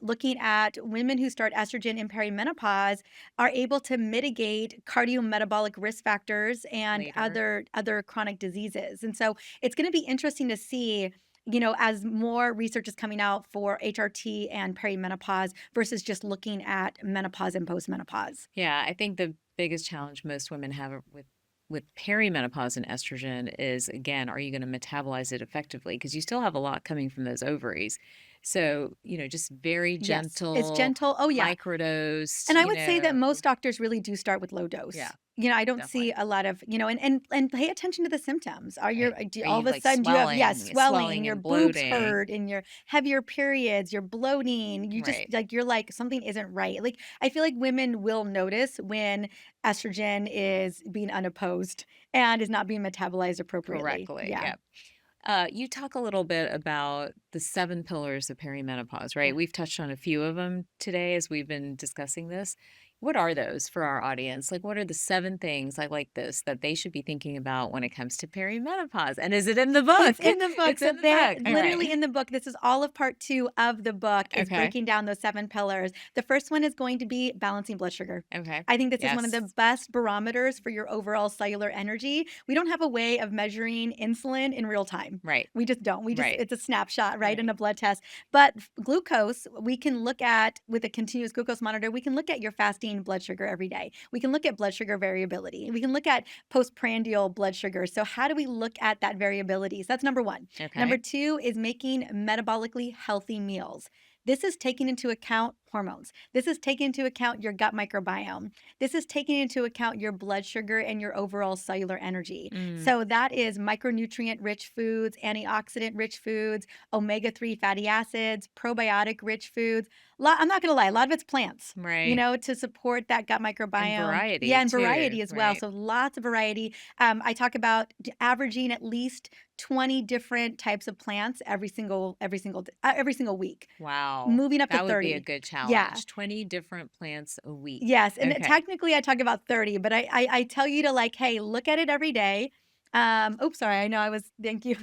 looking at women who start estrogen in perimenopause are able to mitigate cardiometabolic risk factors and Later. other chronic diseases. And so it's going to be interesting to see. As more research is coming out for HRT and perimenopause versus just looking at menopause and postmenopause. Yeah, I think the biggest challenge most women have with perimenopause and estrogen is, again, are you going to metabolize it effectively? Because you still have a lot coming from those ovaries. So, just very Yes, it's gentle gentle. Oh, yeah. microdose, And I would say that most doctors really do start with low yeah, dose. I don't see definitely. a lot of, and pay attention to the symptoms. Right. Are All of you a like sudden do you have, yes, swelling, swelling your and boobs bloating? hurt, and your heavier periods, you're bloating. You just Right. like, you're like, something isn't right. Like, I feel like women will notice when estrogen is being unopposed and is not being metabolized appropriately. Correctly. Yeah. Yep. You talk a little bit about the 7 pillars of perimenopause, right? Yeah. We've touched on a few of them today as we've been discussing this. What are those for our audience? Like, what are the 7 things I like this that they should be thinking about when it comes to perimenopause? And is it in the book? It's in the book. It's So in the they're book. All literally right. in the book. This is all of part 2 of the book is Okay. breaking down those 7 pillars. The first one is going to be balancing blood sugar. Okay. I think this is one of the Yes. best barometers for your overall cellular energy. We don't have a way of measuring insulin in real time. Right. We just don't. Right. It's a snapshot, right, in Right. a blood test. But glucose, we can look at with a continuous glucose monitor, we can look at your fasting blood sugar every day. We can look at blood sugar variability. We can look at postprandial blood sugar. So, how do we look at that variability? So, that's number one. Number Okay. two is making metabolically healthy meals. This is taking into account hormones. This is taking into account your gut microbiome. This is taking into account your blood sugar and your overall cellular energy. Mm, So that is micronutrient rich foods, antioxidant rich foods, omega-3 fatty acids, probiotic rich foods. I'm not going to lie, a lot of it's plants, right. to support that gut And microbiome. Yeah, variety and too. variety as well. Right. So lots of variety. I talk about averaging at least 20 different types of plants every single week, Wow. moving up to That would be a 30. good Yeah. challenge. 20 different plants a week. Yes, and Okay. technically I talk about 30, but I tell you to, like, "Hey, look at it every day." Oops, sorry, I know I was thank you.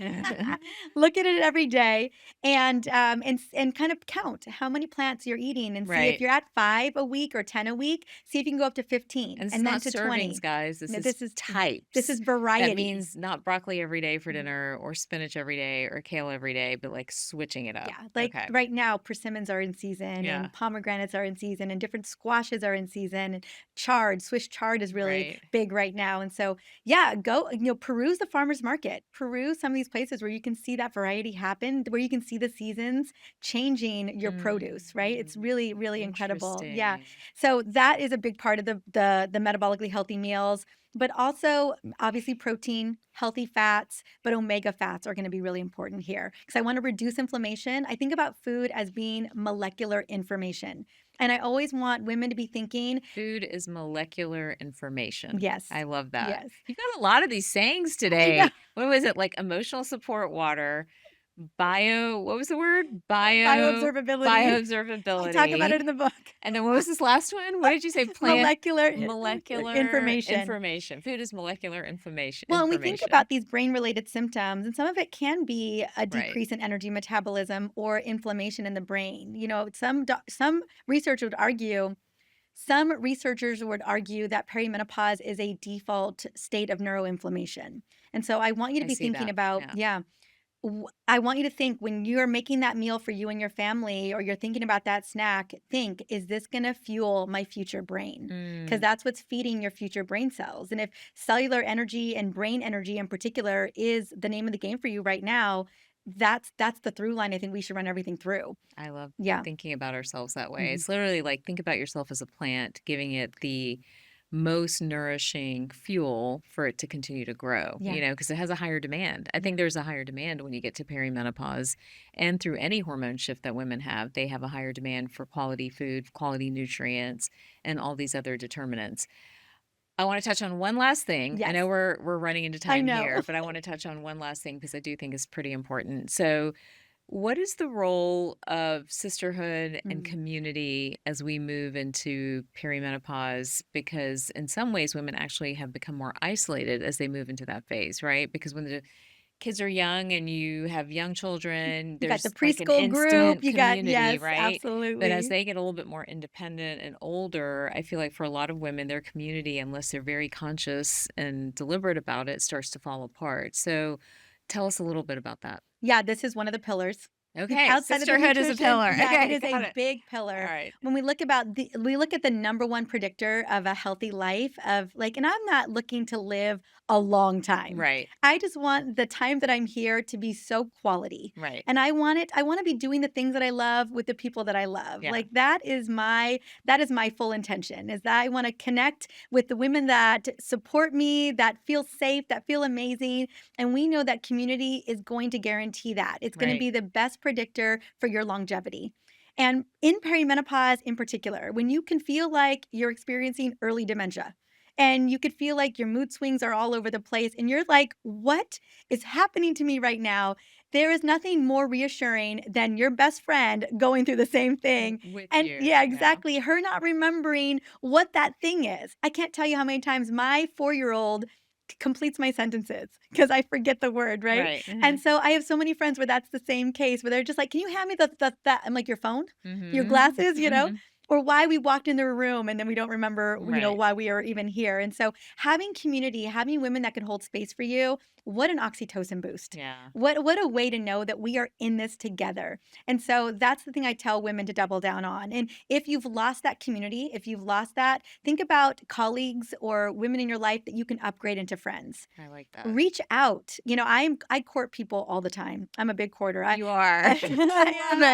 Look at it every day and kind of count how many plants you're eating and see if Right. you're at 5 a week or 10 a week, see if you can go up to 15 And it's and then not to servings, 20. guys. This No, is this types. is That variety. means not broccoli every day for dinner or spinach every day or kale every day, but like switching it up. Yeah, like Okay. right now, persimmons are in season Yeah. and pomegranates are in season and different squashes are in season and chard, Swiss chard is really Right. big right now. And so, yeah, go, peruse the farmer's market, peruse some of these places where you can see that variety happen, where you can see the seasons changing your produce, right? It's Mm, really, really incredible. Yeah. interesting. So that is a big part of the metabolically healthy meals. But also, obviously, protein, healthy fats, but omega fats are going to be really important here because I want to reduce inflammation. I think about food as being molecular information. And I always want women to be thinking, Food is molecular information. yes, I love that. yes, You've got a lot of these sayings I know. today. What was it? Like emotional support water, what was the word? Bioobservability. I talk about it Bioobservability. in the book. And then what was this last one? What did you say? Molecular Molecular information. information. Food is molecular Well, and we think information. about these brain-related symptoms, and some of it can be a Right. decrease in energy metabolism or inflammation in the brain. Some research would argue Some researchers would argue that perimenopause is a default state of neuroinflammation. And so I want you to I be see thinking that. about, Yeah. yeah, I want you to think when you're making that meal for you and your family, or you're thinking about that snack, think, is this going to fuel my future brain? Because Mm, that's what's feeding your future brain cells. And if cellular energy and brain energy in particular is the name of the game for you right now, that's the through line I think we should run everything through. I love Yeah. thinking about ourselves that way. Mhm. It's literally like think about yourself as a plant, giving it the most nourishing fuel for it to continue to grow, Yeah. because it has a higher demand. I think there's a higher demand when you get to perimenopause and through any hormone shift that women have, they have a higher demand for quality food, quality nutrients, and all these other determinants. I want to touch on one last thing. I know Yes. we're running into I time here, know. but I want to touch on one last thing because I do think it's pretty important. So, what is the role of sisterhood and Mm. community as we move into perimenopause? Because in some ways, women actually have become more isolated as they move into that phase, right? Because when the kids are young and you have young children, You got the there's like an preschool group, instant you got community, yes, right? But as absolutely. they get a little bit more independent and older, I feel like for a lot of women, their community, unless they're very conscious and deliberate about it, starts to fall apart. So tell us a little bit about that. Yeah, this is one of the pillars. Okay, Outside of the sisterhood is a nutrition, pillar. yeah, it Okay, is a got it. big All pillar. right. When we look at the number one predictor of a healthy life of like, and I'm not looking to live a long time. Right, I just want the time that I'm here to be so quality. right. And I want to be doing the things that I love with the people that I love. Yeah, Like that is my full intention is that I want to connect with the women that support me, that feel safe, that feel amazing. And we know that community is going to guarantee that. It's going to right, be the best predictor for your longevity. And in perimenopause in particular, when you can feel like you're experiencing early dementia and you could feel like your mood swings are all over the place and you're like, what is happening to me right now? There is nothing more reassuring than your best friend going through the same thing. with And you. yeah, Yeah. exactly. Her not remembering what that thing is. I can't tell you how many times my 4-year-old completes my sentences because I forget the word, right? Right. And so I have so many friends where that's the same case where they're just like, "Can you hand me the that?" I'm like, "Your phone? Your Mm-hmm. glasses?" Or why we walked in the room and then we don't remember, Right. why we are even here. And so having community, having women that can hold space for you, what an oxytocin boost. Yeah. What a way to know that we are in this together. And so that's the thing I tell women to double down on. And if you've lost that community, if you've lost that, think about colleagues or women in your life that you can upgrade into friends. I like that. Reach out. I court people all the time. I'm a big courter. You are. I I am, love I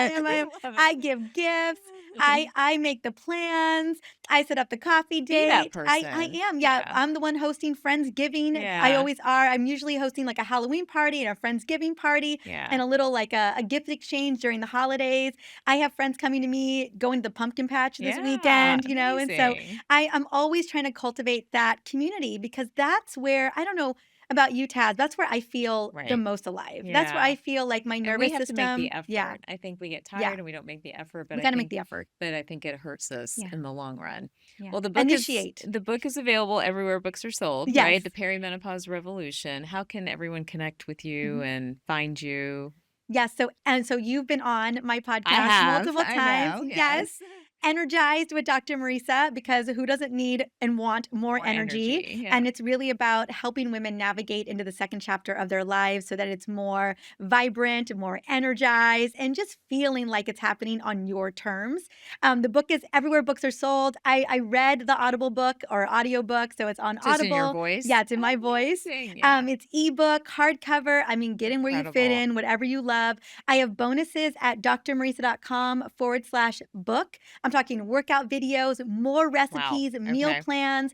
it. am, I I am. love I give gifts. I make the plans. I set up the coffee Be that date. I person. am. Yeah, Yeah. I'm the one hosting Friendsgiving. I Yeah. always are. I'm usually hosting like a Halloween party and a Friendsgiving party Yeah. and a little like a gift exchange during the holidays. I have friends coming to me going to the pumpkin patch this Yeah. weekend, and so Amazing. I'm always trying to cultivate that community because that's where I don't know about you, Taz. That's where I feel the Right. most alive. That's where Yeah. I feel like my And we nervous have to make system. the Yeah, effort. I think we get yeah. tired and we don't make the effort, We got to make the effort. but I think it hurts us Yeah, in the long run. yeah. Well, Initiate. the book is available everywhere books are sold, Yes. right? The Perimenopause Revolution. How can everyone connect with you Mhm. and find you? Yes. So you've been on my I podcast have. multiple I times. know. Yes. Yes. Energized with Dr. Marisa because who doesn't need and want more More energy? energy. Yeah. And it's really about helping women navigate into the second chapter of their lives so that it's more vibrant, more energized, and just feeling like it's happening on your terms. The book is everywhere books are sold. I read the Audible book or audio book, so it's on So it's in your Audible. voice? Yeah, it's in my voice. Amazing. Yeah. It's ebook, hardcover. I mean, get in where you fit Incredible. in, whatever you love. I have bonuses at drmarisa.com/book. I'm talking workout videos, more Wow. recipes, meal Okay. plans,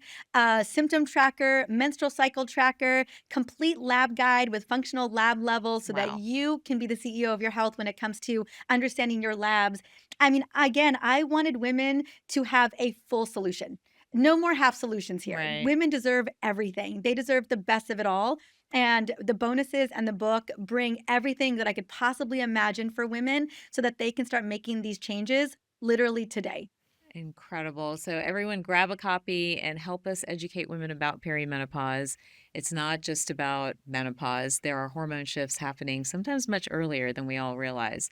symptom tracker, menstrual cycle tracker, complete lab guide with functional lab levels so that Wow. you can be the CEO of your health when it comes to understanding your labs. I mean, again, I wanted women to have a full solution. No more half solutions here. Right. Women deserve everything. They deserve the best of it all. And the bonuses and the book bring everything that I could possibly imagine for women so that they can start making these changes literally today. Incredible. So, everyone, grab a copy and help us educate women about perimenopause. It's not just about menopause, there are hormone shifts happening sometimes much earlier than we all realize.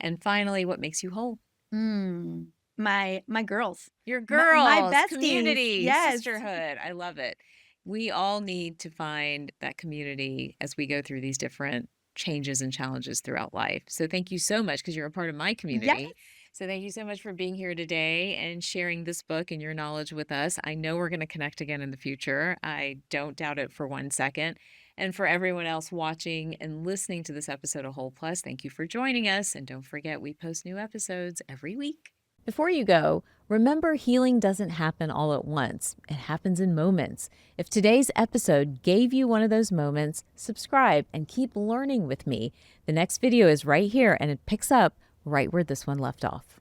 And finally, what makes you whole? Mm, my girls, Your my girls, besties. community, Yes. sisterhood. I love it. We all need to find that community as we go through these different changes and challenges throughout life. So thank you so much because you're a part of my Yes. community. So thank you so much for being here today and sharing this book and your knowledge with us. I know we're going to connect again in the future. I don't doubt it for 1 second. And for everyone else watching and listening to this episode of Whole Plus, thank you for joining us. And don't forget, we post new episodes every week. Before you go, remember healing doesn't happen all at once. It happens in moments. If today's episode gave you one of those moments, subscribe and keep learning with me. The next video is right here and it picks up right where this one left off.